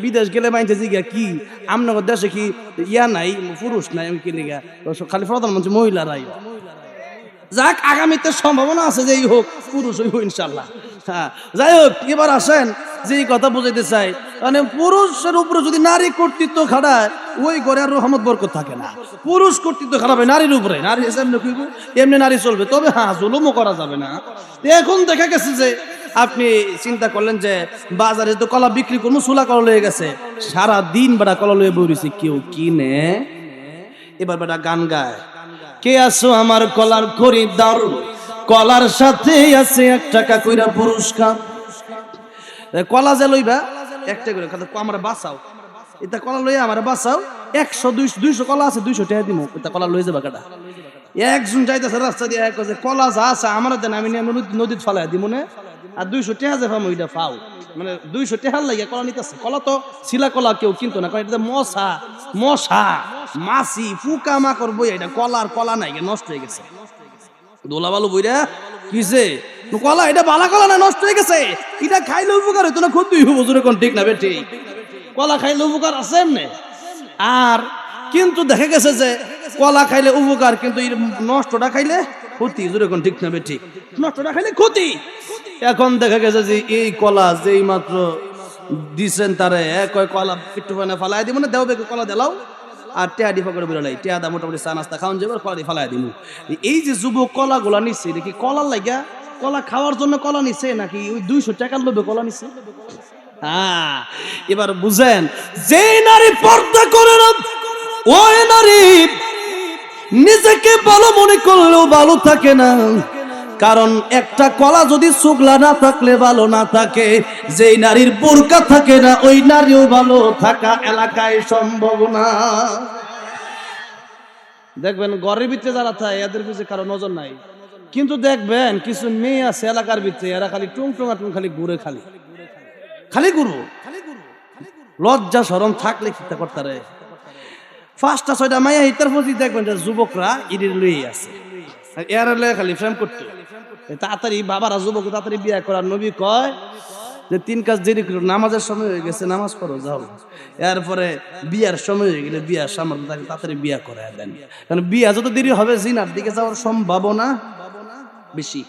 বিদেশ গেলে মাইতে জিগা কি আমনগর দেশে কি ইয়া নাই পুরুষ নাই আমি কি লিগা খালি প্রধানমন্ত্রী মহিলারাই যাক আগামীতে সম্ভাবনা আছে যে হোক পুরুষ হইব ইনশাল্লাহ হ্যাঁ যাই হোক এবার আসেন যে কথা বুঝাইতে চাই মানে পুরুষের উপরে যদি নারী কর্তৃত্ব খাড়ায় ওই ঘরে আর রহমত বরকত থাকে না পুরুষ কর্তৃত্ব খারাপ হয় নারীর উপরে নারী এমনি নারী চলবে তবে হ্যাঁ জুলুমও করা যাবে না এখন দেখা গেছে যে আপনি চিন্তা করলেন যে বাজারে তো কলা বিক্রি করবো চুলা কলা লয়ে গেছে সারা দিন বেটা কলা লয়ে বইছে কেউ কিনে এবার বেটা গান গায় কে আসো আমার কলার খরিদ্দার কলার সাথে আছে 1 টাকা কইরা পুরস্কার কলা যে লইবা 1 টাকা করে আমরা বাঁচাও এটা কলা লইয়া আমার বাঁচাও 100 200 কলা আছে 200 টাকা দিমু এটা কলা লই যাবা কাটা একজন যাইতেছে রাস্তা দিয়ে কইছে কলা যা আছে আমার দেন আমি নদীত ফেলাই দিমু না আর 200 টাকা যে পামু এটা পাও মানে 200 টাকা লাগিয়া কলা নিতেছে কলা তো শিলা কলা কেউ কিনতো না কারণ এটা মশা মাছি ফুকা মাকড় বই এটা কলা নাই নষ্ট হয়ে গেছে দোলা বালু বইরা কিছে কলা এটা বালা কলা না নষ্ট হয়ে গেছে এটা খাইলে উপকার হইতো না ক্ষতি হইব হুজুরে কোন ঠিক না বেটি কলা খাইলে উপকার আছে এমনি আর কিন্তু দেখা গেছে যে কলা খাইলে উপকার কিন্তু নষ্টটা খাইলে ক্ষতি হুজুরে কোন ঠিক না বেটি নষ্টটা খাইলে ক্ষতি এখন দেখা গেছে যে এই কলা যেই মাত্র দিছেন তারে কয় কলা একটু ফালাই দিব না দেও বেকে কলা দেলাও আর টেয়া ডিফা করে বেরোলাই টেয়া দা মোটামুটি চা নাস্তা খাওয়ান যাবে কলা দিয়ে ফালাই দিব এই যে যুবক কলা গোলা নিচ্ছে এটা কি কলার লাগা কলা খাওয়ার জন্য কলা নিচ্ছে নাকি ওই 200 টাকার লোভে কলা নিচ্ছে হ্যাঁ এবার বুঝেন যে নারী পর্দা করে না ওই নারী নিজেকে ভালো মনে করলেও ভালো থাকে না কারণ একটা কলা যদি শুকলা না থাকলে ভালো না থাকে যেই নারীর বোরকা থাকে না ওই নারীও ভালো থাকা এলাকায় সম্ভব না দেখবেন ঘরের ভিতরে যারা থাকে এদের পিছনে কারো নজর নাই কিন্তু দেখবেন কিছু মেয়ে আছে এলাকার ভিতরে এরা খালি টুংটুঙা খালি ঘুরে খালি ঘুরবো লজ্জা শরম থাকলে কি করতে রে 5টা 6টা মাইয়া হিতার প্রতি দেখবেন যুবকরা ইডির লইয়ে আছে এরা লয়ে খালি ফ্রেম করতে তাড়াতাড়ি বাবারা যুবক তাড়াতাড়ি বিয়ে করার নবী কয় যে 3 কাজ দেরি করো নামাজের সময় হয়ে গেছে নামাজ পড়ো যাও এরপরে বিয়ার সময় হয়ে গেলে বিয়ার সামনে তাড়াতাড়ি বিয়া করে দেন কারণ বিয়া যত দেরি হবে জিনার দিকে যাওয়ার সম্ভাবনা বেশি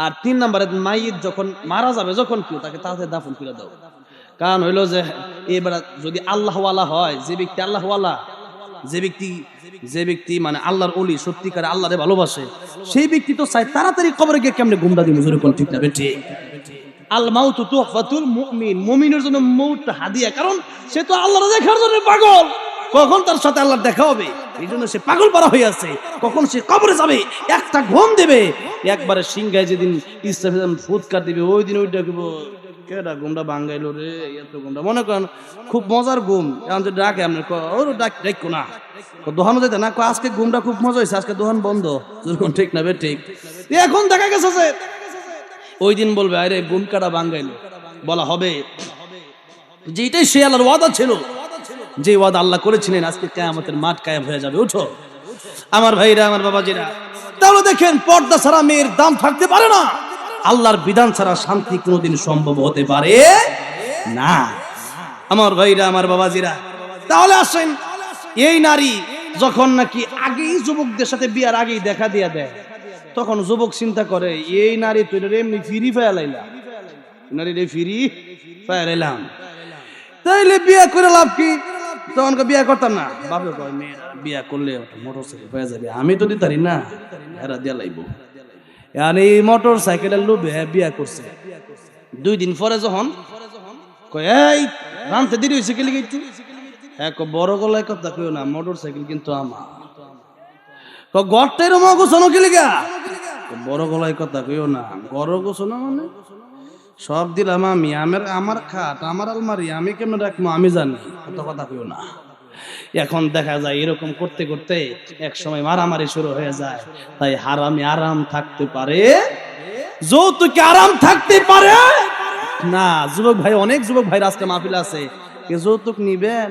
আর 3 নম্বরে মাইয়িত যখন মারা যাবে যখন কেউ তাকে তাড়াতাড়ি দাফন করে দাও কারণ হইলো যে এবার যদি আল্লাহওয়ালা হয় যে ব্যক্তি আল্লাহওয়ালা যে ব্যক্তি মানে আল্লাহর ওলি সত্যিকারে আল্লাহরে ভালোবাসে সেই ব্যক্তি তো চাই তাড়াতাড়ি কবরে গিয়ে কেমনে ঘুমটা দিই হুজুরে কোন ঠিক না বেটি আল মাউতু তুহফাতুল মুমিন মুমিনের জন্য মউত হাদিয়া কারণ সে তো আল্লাহর দেখার জন্য পাগল কখন তার সাথে আল্লাহর দেখা হবে এইজন্য সে পাগল পারা হয়ে আছে কখন সে কবরে যাবে একটা ঘুম দেবে একবারে সিংহায় যেদিন ইসরাফিল ফুৎকার দিবে ওই দিন ওইটা কেডা ঘুমটা ভাঙ্গাইলো রে, এত ঘুমটা মনে করেন খুব মজার ঘুম, এখন যদি ডাকে আপনি ওর ডাকো না, দোহানো যেতে না, আজকে ঘুমটা খুব মজা হয়েছে, আজকে দোহান বন্ধ, ঠিক না বে ঠিক। এখন দেখা গেছে যে ওই দিন বলবে আরে ঘুম কাটা ভাঙ্গাইলো, বলা হবে যেটাই সে আল্লাহর ওয়াদা ছিল, যে ওয়াদা আল্লাহ করেছিলেন, আজকে কিয়ামতের মাঠ কায়েম হয়ে যাবে। উঠো আমার ভাইরা, আমার বাবাজিরা, তাহলে দেখেন পর্দা ছাড়া মেয়ের দাম থাকতে পারে না, আল্লাহর বিধান ছাড়া শান্তি কোনোদিন সম্ভব হতে পারে না। আমার ভাইরা, আমার বাবাজিরা, তাহলে আসেন, এই নারী যখন নাকি আগেই যুবকদের সাথে বিয়ার আগেই দেখা দিয়া দেয়, তখন যুবক চিন্তা করে এই নারী তো এমনি ফিরি ফেলাইলাম, নারীর ফিরি ফেলাইলাম, তাইলে বিয়া করে লাভ কি? তখন বিয়া করতাম না, বাপে কয় মেয়েরা বিয়া করলে মোটর সাইকেল হয়ে যাবে, আমি তো দিতারি না, এরা দিয়া লাইব। এই মোটর সাইকেলের লোভে বিয়া করছে। 2 দিন পরে যখন কয় এই রানতে দেরি হয়েছে গেলে একটু, এক বড় গলায় কথা কেউ না, মোটর সাইকেল কিন্তু আমার, গড়টাই রমা গোছানো গেলে গা, বড় গলায় কথা কেউ না, গড় গোছানো মানে সব দিলাম আমি, আমার খাট, আমার আলমারি, আমি কেমন রাখবো আমি জানি, কত কথা কেউ না। এখন দেখা যায় এরকম করতে করতে এক সময় মারামারি শুরু হয়ে যায়। তাই হারামে আরাম থাকতে পারে, যৌতুকে আরাম থাকতে পারে না। যুবক ভাই, অনেক যুবক ভাই আজকে মাহফিল আছে, যৌতুক নিবেন,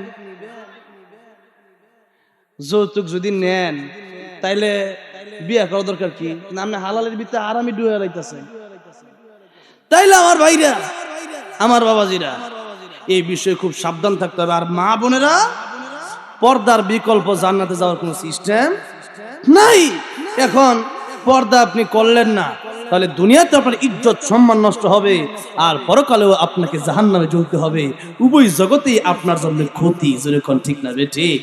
যৌতুক যদি নেন তাইলে বিয়ে করার দরকার কি? না আপনি হালালের ভিতরে আরামই ডুবে লাইতেছে। তাইলে আমার ভাইরা, আমার বাবাজিরা, এই বিষয়ে খুব সাবধান থাকতে হবে। আর মা বোনেরা, পর্দার বিকল্প জান্নাতে যাওয়ার কোনো সিস্টেম নাই। এখন পর্দা আপনি করলেন না, তাহলে দুনিয়াতে আপনার ইজ্জত সম্মান নষ্ট হবে, আর পরকালেও আপনাকে জাহান্নামে জ্বলতে হবে। উভয় জগতেই আপনার জন্য ক্ষতি, যেরকম ঠিক না বে ঠিক?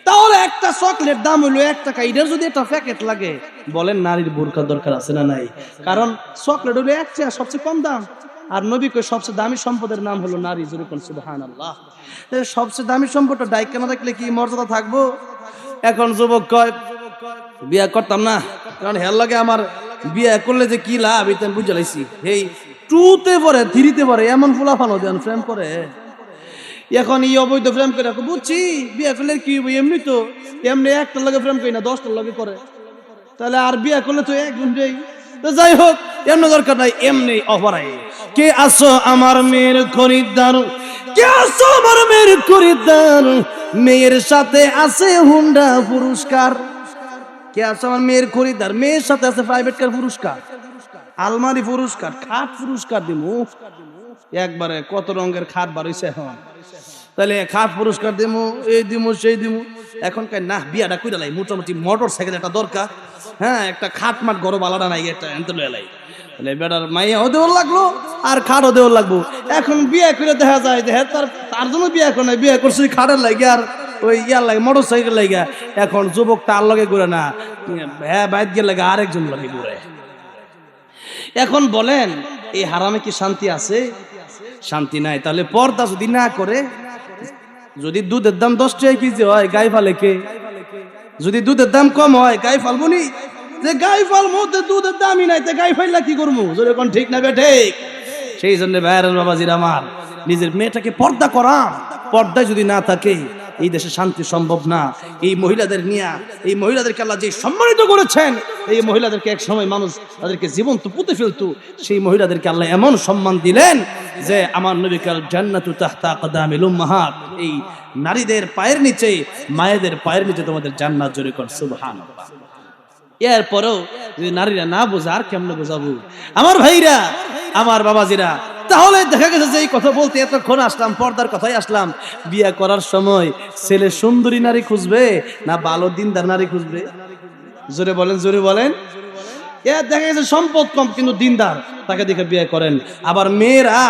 তাহলে একটা চকলেট দাম হইলো 1 টাকা, এটার যদি একটা প্যাকেট লাগে, বলেন নারীর বোরকা দরকার আছে না নাই? কারণ চকলেট হলো সবচেয়ে কম দাম, আর নবী কই সবচেয়ে দামি সম্পদের নাম হলো নারী। যেরকম সুবহানাল্লাহ, সবচেয়ে দামি সম্পদটা ডাইকা না রাখলে কি মর্যাদা থাকবো? এখন যুবক কয় বিয়া করতাম না, কারণ হের লাগে আমার বিয়া করলে যে কি লাভ এটা আমি বুঝে লাইছি। এই 2তে পরে 3তে পরে এমন ফুলাফানো দেন প্রেম করে। এখন এই অবৈধ প্রেম করে বুঝছি, বিয়া করলে কি এমনি তো এমনি একটার লগে প্রেম করি না, 10টার লগে করে, তাহলে আর বিয়া করলে তো এক ঘন্টাই। তো যাই হোক, এমন দরকার নাই, এমনি অপরাই। কে আসো আমার মেয়ের খরিদ্দার, কে আসো আমার মেয়ের খরিদ্দার, মেয়ের সাথে আছে হুন্ডা পুরস্কার। কে আসো আমার মেয়ের খরিদ্দার, মেয়ের সাথে আছে প্রাইভেট কার পুরস্কার, আলমারি পুরস্কার, খাট পুরস্কার দিমু। একবারে কত রঙের খাট বার হইছে এখন, তাহলে খাট পুরস্কার দিমু, এই দিমু সেই দিমু। এখন কয় না, বিয়াটা কইরা লাই, মোটামুটি মোটর সাইকেল একটা দরকার, হ্যাঁ একটা খাট মাঠ গরম আলাদা নাই, একটা এনতে লয়ে লাই, তাহলে বেটার মাইয়াও দেওয়ার লাগলো আর খাটও দেওয়ার লাগবো। এখন বিয়ে করে দেখা যায় যে তার জন্য বিয়ে করে না, বিয়ে করছে খাটের লাগে আর ওই ইয়ার লাগে মোটর সাইকেল লাগে। এখন যুবক তার লগে ঘুরে না, হ্যাঁ বাইর গিয়ে লাগে আরেকজন লগে ঘুরে। এখন বলেন এই হারামে কি শান্তি আছে? শান্তি নাই। তাহলে পর্দা যদি না করে, যদি দুধের দাম 10 টাকা কেজি হয়, গাই ফালে কে? যদি দুধের দাম কম হয়, গাই ফালবো নি? যে গাই ফাল মধ্যে দুধের দামই নাই, তে গাই ফাইলা কি করবো? যেরকম ঠিক না বে ঠিক? সেই জন্য ভাইরাল বাবাজির আমার, নিজের মেয়েটাকে পর্দা করা। পর্দা যদি না থাকে এই দেশে শান্তি সম্ভব না। এই মহিলাদের নিয়ে, এই মহিলাদেরকে আল্লাহ যে সম্মানিত করেছেন, এই মহিলাদেরকে এক সময় মানুষ তাদেরকে জীবন্ত পুঁতে ফেলতো, সেই মহিলাদেরকে আল্লাহ এমন সম্মান দিলেন যে আমার নবী কাল জান্নাতু তাহতা আকদামিল উম্মাহাত, এই নারীদের পায়ের নিচে, মায়েদের পায়ের নিচে তোমাদের জান্নাত। জোরে কর সুবহানাল্লাহ। এরপরেও যদি নারীরা না বোঝে আর কেমনে বোঝাবো? আমার ভাইরা, আমার বাবাজিরা, তাহলে দেখা গেছে যে এই কথা বলতে এতক্ষণ আসলাম, পর্দার কথাই আসলাম। বিয়ে করার সময় ছেলে সুন্দরী নারী খুঁজবে না ভালো দিনদার নারী খুঁজবে? জোরে বলেন, জোরে বলেন। দেখা গেছে সম্পদ কম কিন্তু দিনদার, তাকে দেখে বিয়ে করেন। আবার মেয়েরা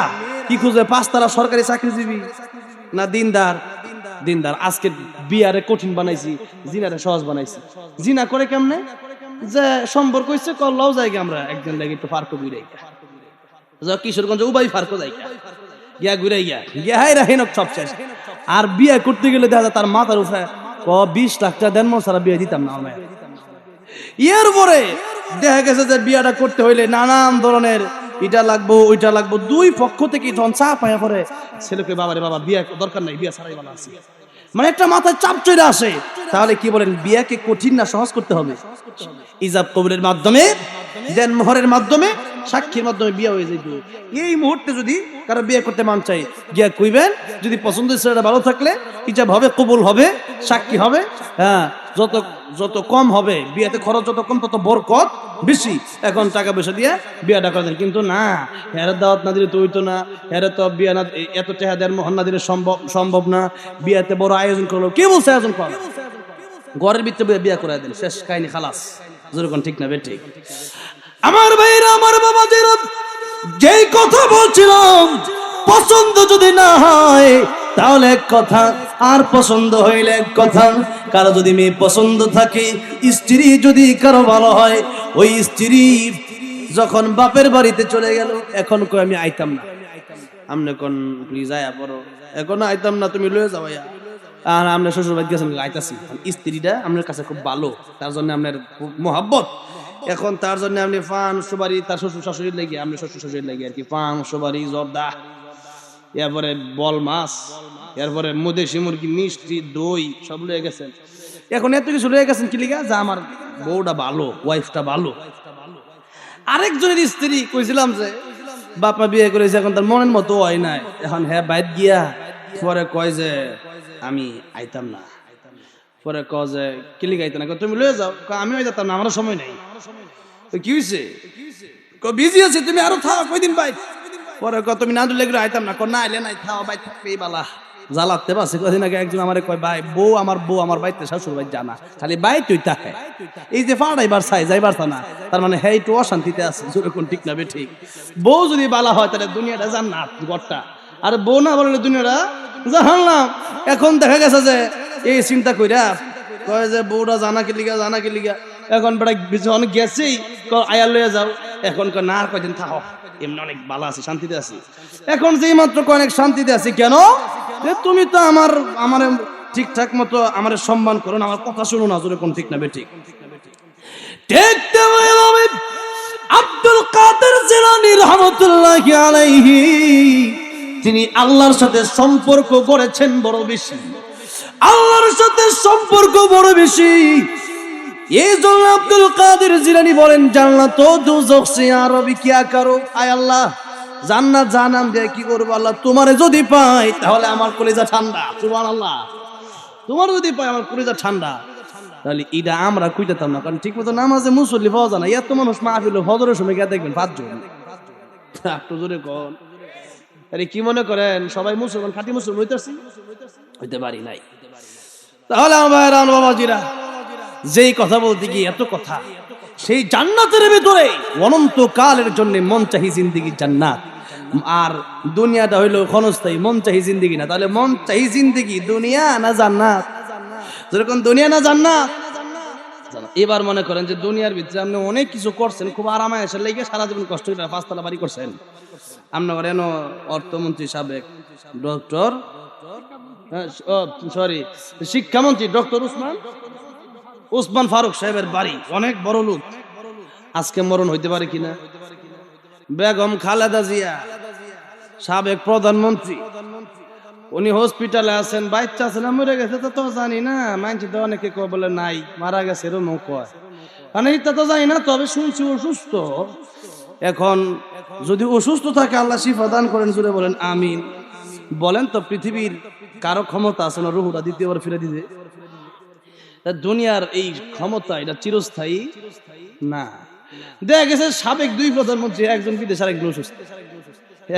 কি খুঁজবে? 5 তারা সরকারি চাকরিজীবী না দিনদার? দিনদার। আজকে বিয়ারে কঠিন বানাইছি, জিনারে সহজ বানাইছি। জিনা করে কেমনে? যে সম্পর্ক হইছে করলাও যাই আমরা একদিন লাগে একটু ফার্ক ঘুরে কিশোরগঞ্জ উবাই ফার্ক যাই গিয়া ঘুরে গিয়া হাই রাহিনক সব শেষ। আর বিয়ে করতে গেলে দেখা যায় তার মাথার উপরে 20 লাখ টাকা দেন, সারা বিয়ে দিতাম না আমরা। এরপরে দেখা গেছে যে বিয়াটা করতে হইলে নানান ধরনের এটা লাগবো ওইটা লাগবো, দুই পক্ষ থেকে যখন চাপ পায়া পরে ছেলেকে বাবারে বাবা বিয়ে দরকার নাই, বিয়ে ছাড়াই ভালো আছে, মানে একটা মাথায় চাপ চলে আসে। তাহলে কি বলেন, বিয়াকে কঠিন না সহজ করতে হবে? ইজাব কবুলের মাধ্যমে, দেন মোহরের মাধ্যমে, সাক্ষীর মাধ্যমে বিয়ে হয়ে যাইত। এই মুহূর্তে যদি কারো বিয়ে করতে মান চাই, গিয়া কইবেন, যদি পছন্দের ছেলেটা ভালো থাকলে ইজাব হবে, কবুল হবে, সাক্ষী হবে। হ্যাঁ, যত যত কম হবে বিয়েতে খরচ, যত কম তত বরকত বেশি। এখন টাকা পয়সা দিয়ে বিয়েটা করে দেন, কিন্তু না, হেরে দাওয়াত না দিলে তো হইতো না, হেরে তো বিয়ে না, এত টাকা দেওয়ার মোহর না দিলে সম্ভব না। বিয়েতে বড় আয়োজন করলো, কে বলছে আয়োজন কর? ঘরের ভিতরে বিয়ে করে দেন, শেষ কাহিনী, খালাস। যেরকম ঠিক না বেঠিক? আমার ভাইরা, আমার বাবাদের, যেই কথা বলছিলাম, পছন্দ যদি না হয় তাহলে এক কথা, আর পছন্দ হইলে এক কথা। কারো যদি মেয়ে পছন্দ থাকে, স্ত্রী যদি কারো ভালো হয়, ওই স্ত্রী যখন বাপের বাড়িতে চলে গেল, এখন কই আমি আইতাম না, আমনে কোন যায় পড়ো, এখন আইতাম না, তুমি লয়ে যাও। আর আমরা শ্বশুর বাড়ি গেছেন, আইতাছি। স্ত্রীটা আপনার কাছে খুব ভালো, তার জন্য আপনার মোহাব্বত। এখন তার জন্য আপনি পান সুপারি, তার শ্বশুর শাশুড়ির লেগে, আপনি শ্বশুর শাশুড়ির লেগে আর কি, পান সুপারি জর্দা, এরপরে বল মাছ, এরপরে মদেশি মুরগি, মিষ্টি, দই সব লয়ে গেছেন। এখন এত কিছু লয়ে গেছেন কি লিগা? যে আমার বউটা ভালো, ওয়াইফটা ভালো। আরেকজনের স্ত্রী কইছিলাম যে বাপা বিয়ে করেছে, এখন তার মনের মতো হয় নাই, এখন হ্যাঁ বাইর গিয়া পরে কয় যে আমি আইতাম না। পরে কয় যে কিলি গাইতে না, তুমি লয়ে যাও। আমি ওই যেতাম না, আমারও সময় নেই। কি হয়েছে? বিজি আছে, তুমি আরো থাও কয়দিন বাইর। পরে কয় তুমি না দিলে আইতাম না, না আইলে নাই, থাও বাইর থাকবেই বালা। জ্বালাতে পারছে। কদিন আগে একজন আমার কয়, ভাই বউ আমার বাইতে শ্বশুর বাড়ি জানা, খালি বাই তুই তাকে এই যে ফাড়াইবার চাই যাইবার তা না, তার মানে হ্যাঁ একটু অশান্তিতে আছে। যেরকম ঠিক না বে ঠিক? বউ যদি বালা হয় তাহলে দুনিয়াটা জান্নাত ঘরটা, আর বউ না বললে দুনিয়াটা জাহান্নাম। এখন দেখা গেছে যে এই চিন্তা কইরা কয় যে বউটা জানা কি লিগা, এখন বেটা অনেক গেছেই আয়ার লইয়া যাও। এখন না আর কয়দিন থাকো, এমনি অনেক ভালো আছে, শান্তিতে আছি। এখন যেই মাত্র অনেক শান্তিতে আছি, কেন? তুমি তো আমার ঠিকঠাক মতো আমার সম্মান করো না, আমার কথা শুনো না। জোরে কোন ঠিক না বেঠিক? আব্দুল কাদের জিলানী রাহমাতুল্লাহি আলাইহি, তিনি আল্লাহর সাথে সম্পর্ক করেছেন বড় বেশি, আল্লাহর সাথে সম্পর্ক বড় বেশি। এই জন্য আব্দুল কাদের জিলানী বলেন, জান্নাত ও দোজখ সে আরবি কিয়া করো, আয় আল্লাহ জান্নাত জাহান্নাম দিয়ে কি করবো আল্লাহ, তোমারে যদি পাই তাহলে আমার কলিজা ঠান্ডা। সুবহানাল্লাহ, তোমার যদি পাই আমার কলিজা ঠান্ডা। তাহলে এটা আমরা কইতাম না, কারণ ঠিক মতো নামাজে মুসল্লি পাওয়া যায় না। এত মানুষ মাহফিল ফজরের সময় গিয়ে দেখবেন 5 জন। একটু জোরে কোন, আরে কি মনে করেন সবাই মুসলমান, খাঁটি মুসলমান হইতে পারি নাই? তাহলে আমার বাবাজিরা, যেই কথা বলতে গিয়ে এত কথা, সেই জান্নাতের ভিতরে অনন্তকালের জন্য মন চাহি জিন্দেগি জান্নাত, আর দুনিয়াটা হইলো ক্ষণস্থায়ী, মন চাহি জিন্দেগি না। তাহলে মন চাহি জিন্দেগি দুনিয়া না জান্নাত? যেরকম দুনিয়া না জান্নাত। এবার মনে করেন যে দুনিয়ার ভিতরে আপনি অনেক কিছু করছেন, খুব আরামে এসে লেগে সারা জীবন কষ্ট করে 5 তলা বাড়ি করছেন। আপনার এনো অর্থমন্ত্রী সাবেক ডক্টর, শিক্ষামন্ত্রী ডক্টর উসমান ফারুক সাহেবের বাড়ি, অনেক বড় লোক। আজকে মরণ হইতে পারে কিনা? বেগম খালেদা জিয়া সাবেক প্রধানমন্ত্রী, উনি হসপিটালে আছেন, বাচ্চা আছে না মরে গেছে তো জানি না, মানছি তো অনেকে কয় বলে নাই মারা গেছে, এরকম কয়, মানে এটা তো জানি না, তবে শুনছি অসুস্থ। এখন যদি অসুস্থ থাকে আল্লাহ শিফা দান করেন, জুড়ে বলেন আমিন। বলেন তো পৃথিবীর কারো ক্ষমতা আছে না রুহুটা দ্বিতীয়বার ফিরে দিতে? দুনিয়ার এই ক্ষমতা এটা চিরস্থায়ী না। দেখা গেছে সাবেক 2 প্রধানমন্ত্রী, একজন বিদেশ আর একজন অসুস্থ।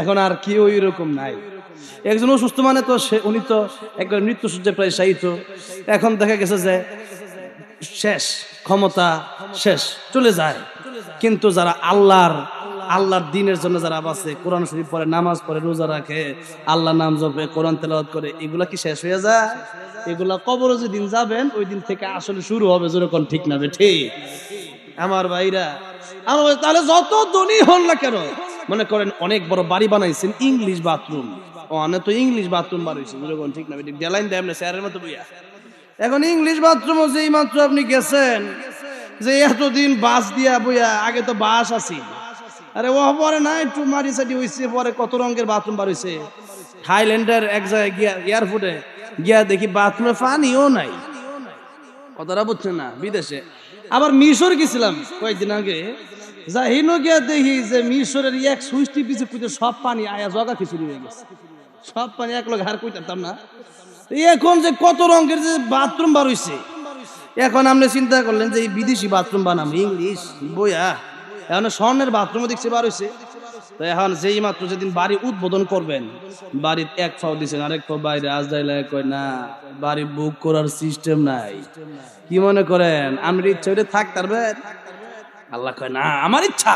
এখন আর কেউ ওই রকম নাই। একজন অসুস্থ মানে তো উনি তো একবার মৃত্যুসজ্জায় প্রায় শায়িত। এখন দেখা গেছে যে শেষ, ক্ষমতা শেষ, চলে যায়। কিন্তু যারা আল্লাহর দ্বীনের জন্য যারা বাঁচে, কোরআন শরীফ পড়ে, নামাজ পড়ে, রোজা রাখে, আল্লাহ নাম জপে, কোরআন তেলাওয়াত করে, এগুলা কি শেষ হয়ে যায়? এগুলা কবরে যেদিন যাবেন ওই দিন থেকে আসলে শুরু হবে। যেরকম ঠিক না ঠিক? আমার ভাইরা, তাহলে যত ধনী হন না কেন, মনে করেন অনেক বড় বাড়ি বানাইছেন, ইংলিশ বাথরুম, অনেক তো ইংলিশ বাথরুম বানাইছেন, যেরকম ঠিক না ঠিক? দেলাইন দেয় না স্যারের মতো বইয়া। এখন ইংলিশ বাথরুমও যেই মাত্র আপনি গেছেন, যে এতদিন বাস দিয়া বইয়া, আগে তো বাস আছিল, আরে ও পরে না একটু মারি সাটি হইছে, পরে কত রঙের বাথরুম বার হইছে। থাইল্যান্ডের এক জায়গায় গিয়া এয়ারপোর্টে গিয়া দেখি বাথরুমে পানিও নাই। কথাটা বুঝছেন না? বিদেশে। আবার মিশর গেছিলাম কয়েকদিন আগে, যা হিনো গিয়া দেখি যে মিশরের এক সুইচ টিপিছে কুইতে সব পানি আয়া জগা খিচুড়ি হয়ে গেছে, সব পানি এক লোক হার কইতাম না। এখন যে কত রঙের যে বাথরুম বার হইছে, এখন আপনি চিন্তা করলেন যে এই বিদেশি বাথরুম বানাবো ইংলিশ বইয়া, এখন স্বর্ণের বাথরুমও দেখছি বার হইছে। তো এখন যেই মাত্র যেদিন বাড়ি উদ্বোধন করবেন, বাড়ির এক পাও দিচ্ছেন আরেক পাও বাইরে, আজদাইলা কয় না বাড়ি বুক করার সিস্টেম নাই। কি মনে করেন আমার ইচ্ছা হইলে থাকতে পারবেন? আল্লাহ কয় না, আমার ইচ্ছা,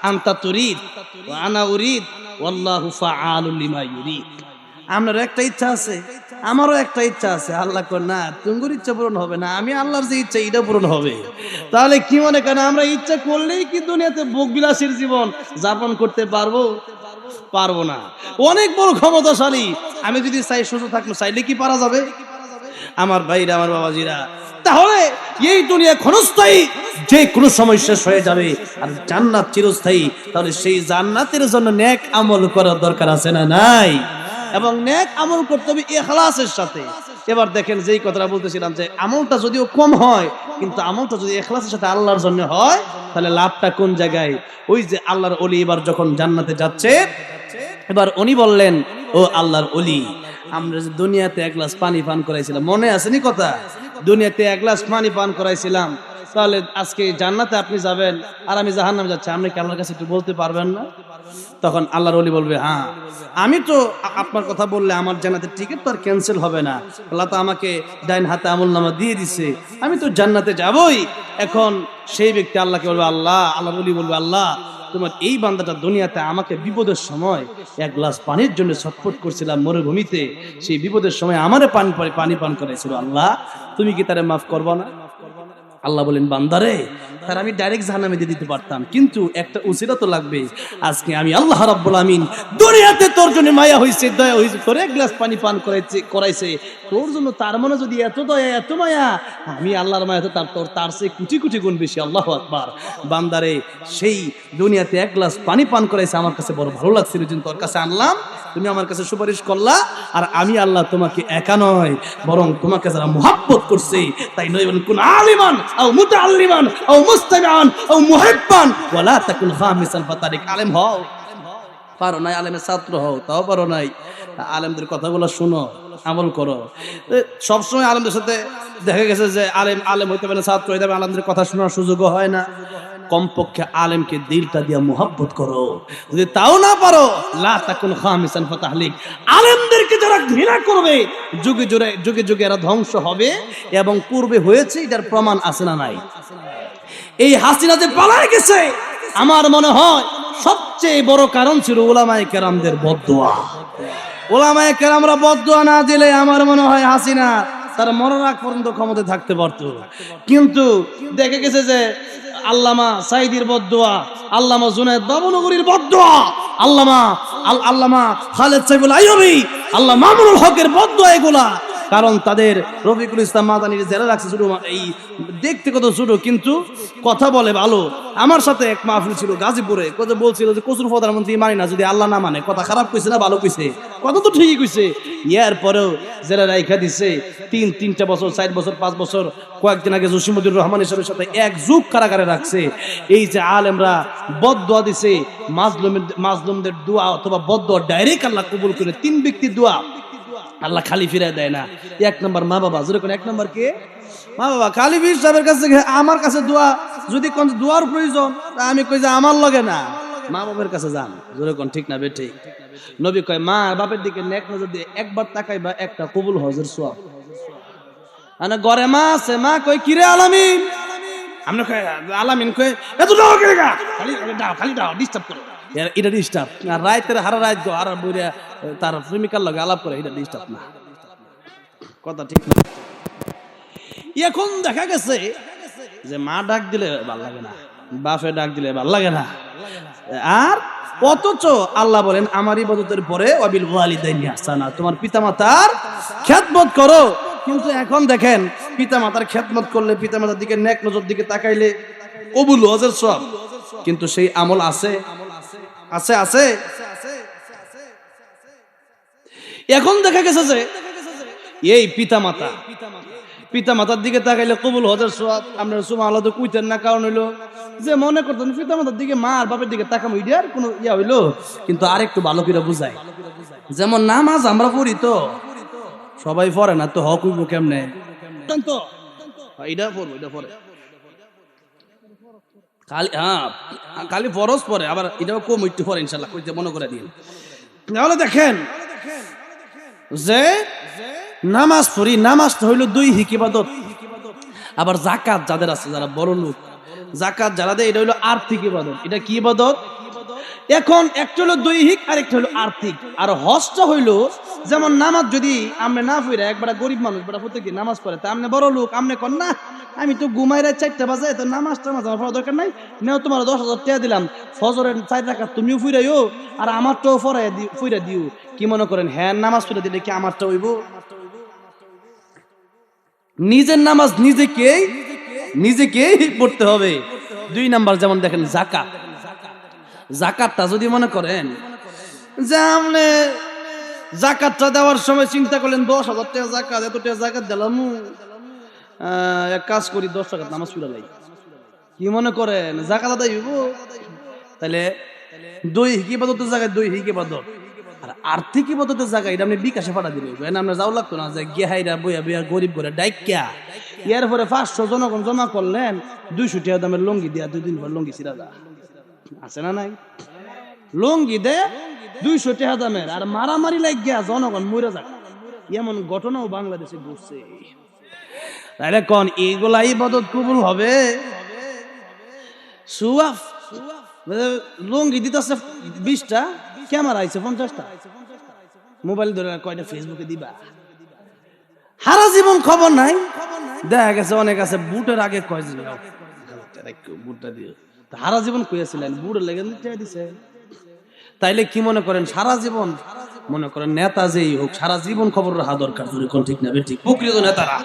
আনতা তুরিদ ওয়া আনা উরিদ ওয়াল্লাহু ফাআলুল লিমা ইউরিদ। আপনার একটা ইচ্ছা আছে, আমারও একটা ইচ্ছা আছে। আল্লাহ কয় না, তোমার ইচ্ছা পূরণ হবে না, আমি আল্লাহর যে ইচ্ছা এটা পূরণ হবে। তাহলে কি মনে করেন আমরা ইচ্ছা করলেই কি দুনিয়াতে ভোগ বিলাসীর জীবন যাপন করতে পারবো? পারবো না। অনেক বড় ক্ষমতাশালী, আমি যদি চাই সুযোগ থাকবো, চাইলে কি পারা যাবে? আমার ভাইরা, আমার বাবাজিরা, তাহলে এই দুনিয়া ক্ষণস্থায়ী, যে কোনো সময় শেষ হয়ে যাবে, আর জান্নাত চিরস্থায়ী। তাহলে সেই জান্নাতের জন্য নেক আমল করার দরকার আছে না নাই? এবং নেক আমল করতে হবে ইখলাসের সাথে। এবার দেখেন যেই কথাটা বলতেছিলাম যে আমলটা যদিও কম হয়, কিন্তু আমলটা যদি ইখলাসের সাথে আল্লাহর জন্য হয়, তাহলে লাভটা কোন জায়গায়? ওই যে আল্লাহর ওলি এবার যখন জান্নাতে যাচ্ছে, এবার উনি বললেন, ও আল্লাহর ওলি, আমরা যে দুনিয়াতে এক গ্লাস পানি পান করাইছিলাম, মনে আসেনি কথা? দুনিয়াতে এক গ্লাস পানি পান করাইছিলাম, তাহলে আজকে জান্নাতে আপনি যাবেন আর আমি জাহান্নামে যাচ্ছি, আপনি কি আল্লাহর কাছে একটু বলতে পারবেন না? তখন আল্লাহর ওলি বলবে, হ্যাঁ, আমি তো আপনার কথা বললে আমার জান্নাতের টিকিট তো আর ক্যান্সেল হবে না। আল্লাহ তো আমাকে ডাইন হাতে আমলনামা দিয়ে দিছে, আমি তো জান্নাতে যাবই। এখন সেই ব্যক্তি আল্লাহকে বলবে, আল্লাহর ওলি বলবে, আল্লাহ, তোমার এই বান্দাটা দুনিয়াতে আমাকে বিপদের সময় এক গ্লাস পানির জন্য ছটফট করছিলাম মরুভূমিতে, সেই বিপদের সময় আমারে পানি পান করাইছিল, আল্লাহ তুমি কি তারে মাফ করবা না? আল্লাহ বলেন, বান্দারে, তার আমি ডাইরেক্ট জাহান্নামে দিয়ে দিতে পারতাম, কিন্তু একটা উসিলা তো লাগবে। আজকে আমি আল্লাহ রাব্বুল আমিন দুনিয়াতে তোর জন্য মায়া হইছে, দয়া হইছে, তোর এক গ্লাস পানি পান করাইছে তোর জন্য। তার মনে যদি এত দয়া, এত মায়া, আমি আল্লাহর মায়া তো তার চেয়ে কোটি কোটি গুণ বেশি। আল্লাহু আকবার। বান্দারে, সেই দুনিয়াতে এক গ্লাস পানি পান করাইছে, আমার কাছে বড় ভালো লাগছিল, যেন তোর কাছে আনলাম, তুমি আমার কাছে সুপারিশ করলা, আর আমি আল্লাহ তোমাকে একা নয়, বরং তোমাকে যারা মুহাব্বত করছে, তাই নয় বলেন, কোন আলিমান আও মুতাআল্লিমান আও মুস্তামিআন আও মুহিব্বান ওয়ালা তাকুন খামিসান ফাতারিক। আলেম হও, পারো নাই আলেমের ছাত্র হও, তাও পারো নাই, আলেমদের কথাগুলো শুনো, আমল করো। সবসময় আলেমদের সাথে দেখা গেছে যে আলেম হইতে পারে, ছাত্র হইতে পারে, আলেমদের কথা শোনার সুযোগও হয় না। কমপক্ষে আলেমকে দিলটা দিয়া মুহাব্বত করো। যদি তাও না পারো, লা তাকুন খামিসান ফাতাহলিক। আলেমদেরকে যারা ঘৃণা করবে, যুগে যুগে এরা ধ্বংস হবে, এবং পূর্বে হয়েছে, এটার প্রমাণ আছে না নাই? এই হাসিনা যে পালায় গেছে, আমার মনে হয় সবচেয়ে বড় কারণ ছিল উলামায়ে কেরামদের বদদোয়া। উলামায়ে কেরামরা বদদোয়া না দিলে আমার মনে হয় হাসিনা তার মরার আগ পর্যন্ত ক্ষমতায় থাকতে পারত। কিন্তু দেখে গেছে যে আল্লামা সাইদির বদদোয়া, আল্লামা জুনায়েদ বাবুনগরীর বদদোয়া, আল্লামা খালেদ সাইফুল আইয়ুবী, আল্লামা মামুনুল হকের বদদোয়া এগুলা। কারণ তাদের রফিকুল ইসলাম মাদানির জেলা রাখছে ছোট, এই দেখতে কত ছোট কিন্তু কথা বলে ভালো। আমার সাথে এক মাহফিল ছিল গাজীপুরে, কথা বলছিল যে কচুর প্রধানমন্ত্রী মানি না, যদি আল্লাহ না মানে। কথা খারাপ কইছে না ভালো কইছে? কথা তো ঠিকই কইছে। ইয়ার পরেও জেলা রাইখা দিছে তিনটা বছর, 4 বছর, 5 বছর। কয়েকদিন আগে জসিমুদ্দিন রহমান সাহেবের সাথে 1 যুগ কারাগারে রাখছে। এই যে আলেমরা বদদোয়া দিছে, মাজলুমদের দোয়া অথবা বদদোয়া ডাইরেক্ট আল্লাহ কবুল করে। 3 ব্যক্তির দোয়া আল্লাহ খালি ফিরায় দেয় না। 1 নম্বর মা বাবা, যেরকম 1 নম্বর কে? মা বাবা। খালি ফির সাহেবের কাছে, আমার কাছে দোয়া, যদি কোন দোয়ার প্রয়োজন, আমি কই যে আমার লগে না, মা বাবার কাছে যান। যেরকম ঠিক না বেঠি? নবী কয়, মা বাপের দিকে নেক নজর দিয়ে একবার তাকাইবা, একটা কবুল হজের সওয়াব। মানে ঘরে মা আছে, মা কই, কিরে আলামিন? আমরা কই আলামিন, কই এত দাও কে গা, খালি দাও ডিস্টার্ব করে, এটা ডিস্টার্ব। আর রাইতের হারা রাত গো আর বইরা তার প্রেমিকার লগে আলাপ করে, এটা ডিস্টার্ব না। কথা ঠিক না? এখন দেখা গেছে যে মা ডাক দিলে ভাল লাগে না, বাপে ডাক দিলে ভাল লাগে না। আর অথচ আল্লাহ বলেন, আমার ইবাদতের পরে ওয়াবিল ওয়ালিদাইনি ইহসানা, তোমার পিতামাতার খেদমত করো। কিন্তু এখন দেখেন, পিতামাতার খেদমত করলে, পিতামাতার দিকে নেক নজর দিকে তাকাইলে কবুল হজের সওয়াব, কিন্তু সেই আমল আছে? আছে আছে। এখন দেখা গেছে যে এই পিতা মাতার দিকে তাকাইলে কবুল হজের সওয়াব। আপনারা সুবহানাল্লাহ তো কইতেন না, কারণ হইলো যে মনে করতেন পিতা মাতার দিকে, মা আর বাপের দিকে তাকাম ইডিয়ার কোনো ইয়া হইলো। কিন্তু আরেকটু ভালো করে বুঝাই, যেমন নামাজ আমরা পড়ি তো সবাই পড়ে না, তো হক হইব কেমনে? তো এটা পড়বো, এটা পড়ে খালি, হ্যাঁ খালি ফরজ পড়ে, আবার এটাও কম একটু পড়ে ইনশাল্লাহ, কইতে মনে করে দিন। তাহলে দেখেন যে নামাজ পড়ি, নামাজটা হইলো দৈহিক ইবাদত। আবার যাকাত যাদের আছে, যারা বড় লোক, যাকাত যারা দেয়, এটা হইলো আর্থিক ইবাদত। এটা কি ইবাদত? এখন একটা হলো দৈহিক আর একটা হলো আর্থিক। আর হজটা হইলো যেমন নামাজ যদি আমরা না পড়ে, একবার গরিব মানুষ বড় প্রত্যেকদিন নামাজ পড়ে, তা আপনি বড় লোক, আপনি কন না আমি তো ঘুমাই রাত 4টা বাজে, তো নামাজ টামাজ আমার পড়ার দরকার নাই, নেও তোমার 10,000 টাকা দিলাম, ফজরের 4 রাকাত তুমিও ফুইরাইও আর আমারটাও ফুইরা দিও। কি মনে করেন হ্যাঁ নামাজ পড়ে দিলে কি আমারটা হইব? নিজের নামাজ নিজেকেই পড়তে হবে। 2 নাম্বার যেমন দেখেন যাকাত। যাকাতটা যদি মনে করেন যে আপনি যাকাতটা দেওয়ার সময় চিন্তা করলেন 10,000 টাকা যাকাত, এত টাকা যাকাত দিলাম, এক কাজ করি 10 টাকা নামাজ পড়া লাই, কি মনে করেন যাকাত আদায় হইব? তাহলে দৈহিক ইবাদতের জায়গায় দৈহিক ইবাদত, আর আর্থিক ইবাদতের জায়গায় এটা আপনি বিকাশে পাঠা দিলে আপনার যাও লাগতো না যে গেহাইরা বইয়া বইয়া গরিব করে ডাইকা এর পরে 500 জনগণ জমা করলেন, 200 টাকা দামের লঙ্গি দিয়া 2 দিন পর লঙ্গি ছিড়া যা আছে না নাই? লঙ্গি দে 200 টাকা দামের, আর মারামারি লাগিয়া জনগণ মরে যাক, এমন ঘটনাও বাংলাদেশে ঘটছে। তাহলে কোন এইগুলা ইবাদত কবুল হবে? সুয়াফ লঙ্গি দিতেছে 20টা, ক্যামেরা আইছে 50টা, মোবাইল ধরে কয়টা ফেসবুকে দিবা, সারা জীবন খবর নাই। দেখা গেছে অনেক আছে বুটের আগে কয় দিন বুটটা দিও, সারা জীবন কইয়াছিলেন বুটের লেগে দিছে। তাইলে কি মনে করেন সারা জীবন, মনে করেন নেতা যেই হোক সারা জীবন খবর রাখা দরকার, কোন ঠিক না বেঠিক প্রকৃত নেতারা।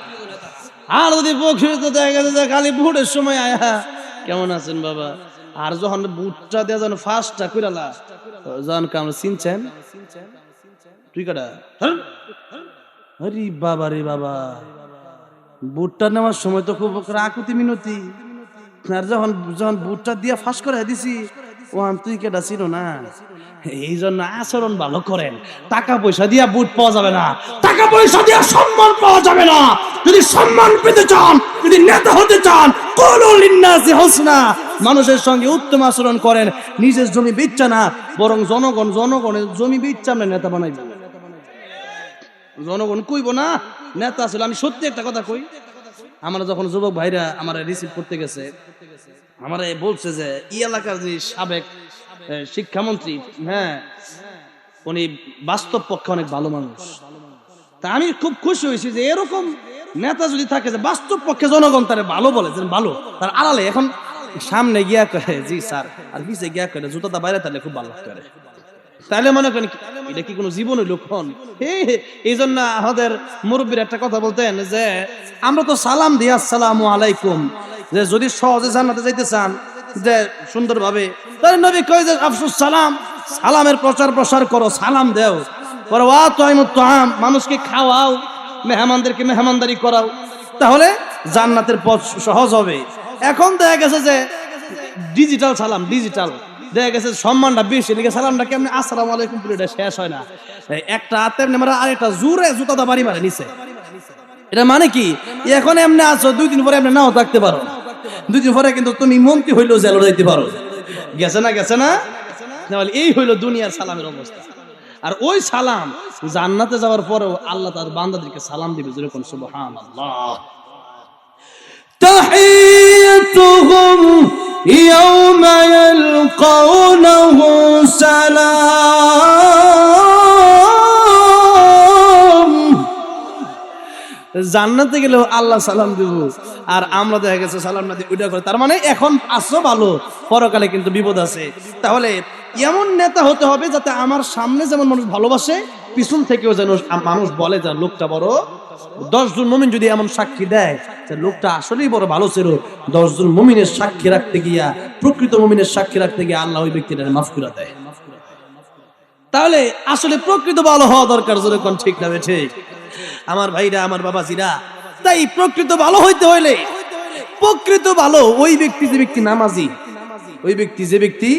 আর যদি প্রকৃত দেখা গেছে খালি বুটের সময় আয়া কেমন আছেন বাবা, আর যখন বুটটা দেয়া যেন ফার্স্টটা কইরালা যখন কাম চিনছেন তুই কাটা, আরে বাবা রে বাবা, বুটটা নেওয়ার সময় তো খুব আকুতি মিনতি, আর যখন বুটটা দিয়া ফাঁস করে দিছি ওহান তুই কেটা ছিল না। এই জন্য আচরণ ভালো করেন। টাকা পয়সা দিয়া বুট পাওয়া যাবে না, টাকা পয়সা দিয়া সম্মান পাওয়া যাবে না। যদি সম্মান পেতে চান, যদি নেতা হতে চান, কুলু লিন্নাসি হুসনা, মানুষের সঙ্গে উত্তম আচরণ করেন। নিজের জমি বেচা না, বরং জনগণের জমি বেচা আমরা নেতা বানাইব। জনগণ কইব না নেতা ছিল। আমি সত্যি একটা কথা কই, আমরা যখন যুবক ভাইরা আমার রিসিভ করতে গেছে, আমার বলছে যে এই এলাকার যে সাবেক শিক্ষামন্ত্রী, হ্যাঁ উনি বাস্তব পক্ষে অনেক ভালো মানুষ। তা আমি খুব খুশি হয়েছি যে এরকম নেতা যদি থাকে যে বাস্তব পক্ষে জনগণ তারে ভালো বলে, ভালো তার আড়ালে এখন সামনে গিয়া করে জি স্যার, আর পিছিয়ে গিয়া করে জুতাটা বাইরে তাহলে খুব ভালো লাগতো। তাহলে মনে করেন এটা কি কোনো জীবনের লক্ষণ? এই জন্য আমাদের মুরব্বীর একটা কথা বলতেন যে আমরা তো সালাম দিই আসসালামু আলাইকুম, যে যদি সহজে জান্নাতে যাইতে চান যে সুন্দরভাবে, তাহলে নবী কয় যে আফসুস সালাম, সালামের প্রচার করো, সালাম দেও, পরে ওয়া তাইমুত তাআম, মানুষকে খাওয়াও, মেহমানদেরকে মেহমানদারি করাও, তাহলে জান্নাতের পথ সহজ হবে। এখন দেখা গেছে যে ডিজিটাল সালাম, ডিজিটাল দেখা গেছে সম্মানটা বেশি, লিখে সালামটা কেমনি আসসালামু আলাইকুম পুরোটা শেষ হয় না, একটা হাতে এমনি মারা আর একটা জোরে জুতাটা বাড়ি মারে নিচে। এটা মানে কি, এখন এমনি আছো, 2 দিন পরে এমনি নাও থাকতে পারো, 2 দিন পরে কিন্তু তুমি মন্ত্রী হইলেও জেলে যাইতে পারো। গেছে না? তাহলে এই হইলো দুনিয়ার সালামের অবস্থা। আর ওই সালাম জান্নাতে যাওয়ার পরেও আল্লাহ তার বান্দাদেরকে সালাম দিবে, যেরকম সুবহানাল্লাহ। তাহিয়াতুহুম ইয়াওমা ইয়ালকাউনাহু সালাম। জান্নাতে গেলেও আল্লাহ সালাম দিব, আর আমরা দেখা গেছে সালাম না দিয়ে ওইটা করে। তার মানে এখন আসো ভালো, পরকালে কিন্তু বিপদ আছে। তাহলে এমন নেতা হতে হবে যাতে আমার সামনে যেমন মানুষ ভালোবাসে, পিছন থেকেও যেন মানুষ বলে যে লোকটা বড়। 10 জন মুমিন যদি এমন সাক্ষী দেয় যে লোকটা আসলেই বড় ভালো ছিল, 10 জন মুমিনের সাক্ষী রাখতে গিয়া, প্রকৃত মুমিনের সাক্ষী রাখতে গিয়ে আল্লাহ ওই ব্যক্তিটার মাফ করে দেয়। তাহলে আসলে প্রকৃত ভালো হওয়া দরকার, যেরকম ঠিক না ঠিক? আমার ভাইরা, আমার বাবাজিরা, তাই প্রকৃত ভালো হইতে হইলে, প্রকৃত ভালো ওই ব্যক্তি যে ব্যক্তি নামাজি, ওই ব্যক্তি যে ব্যক্তি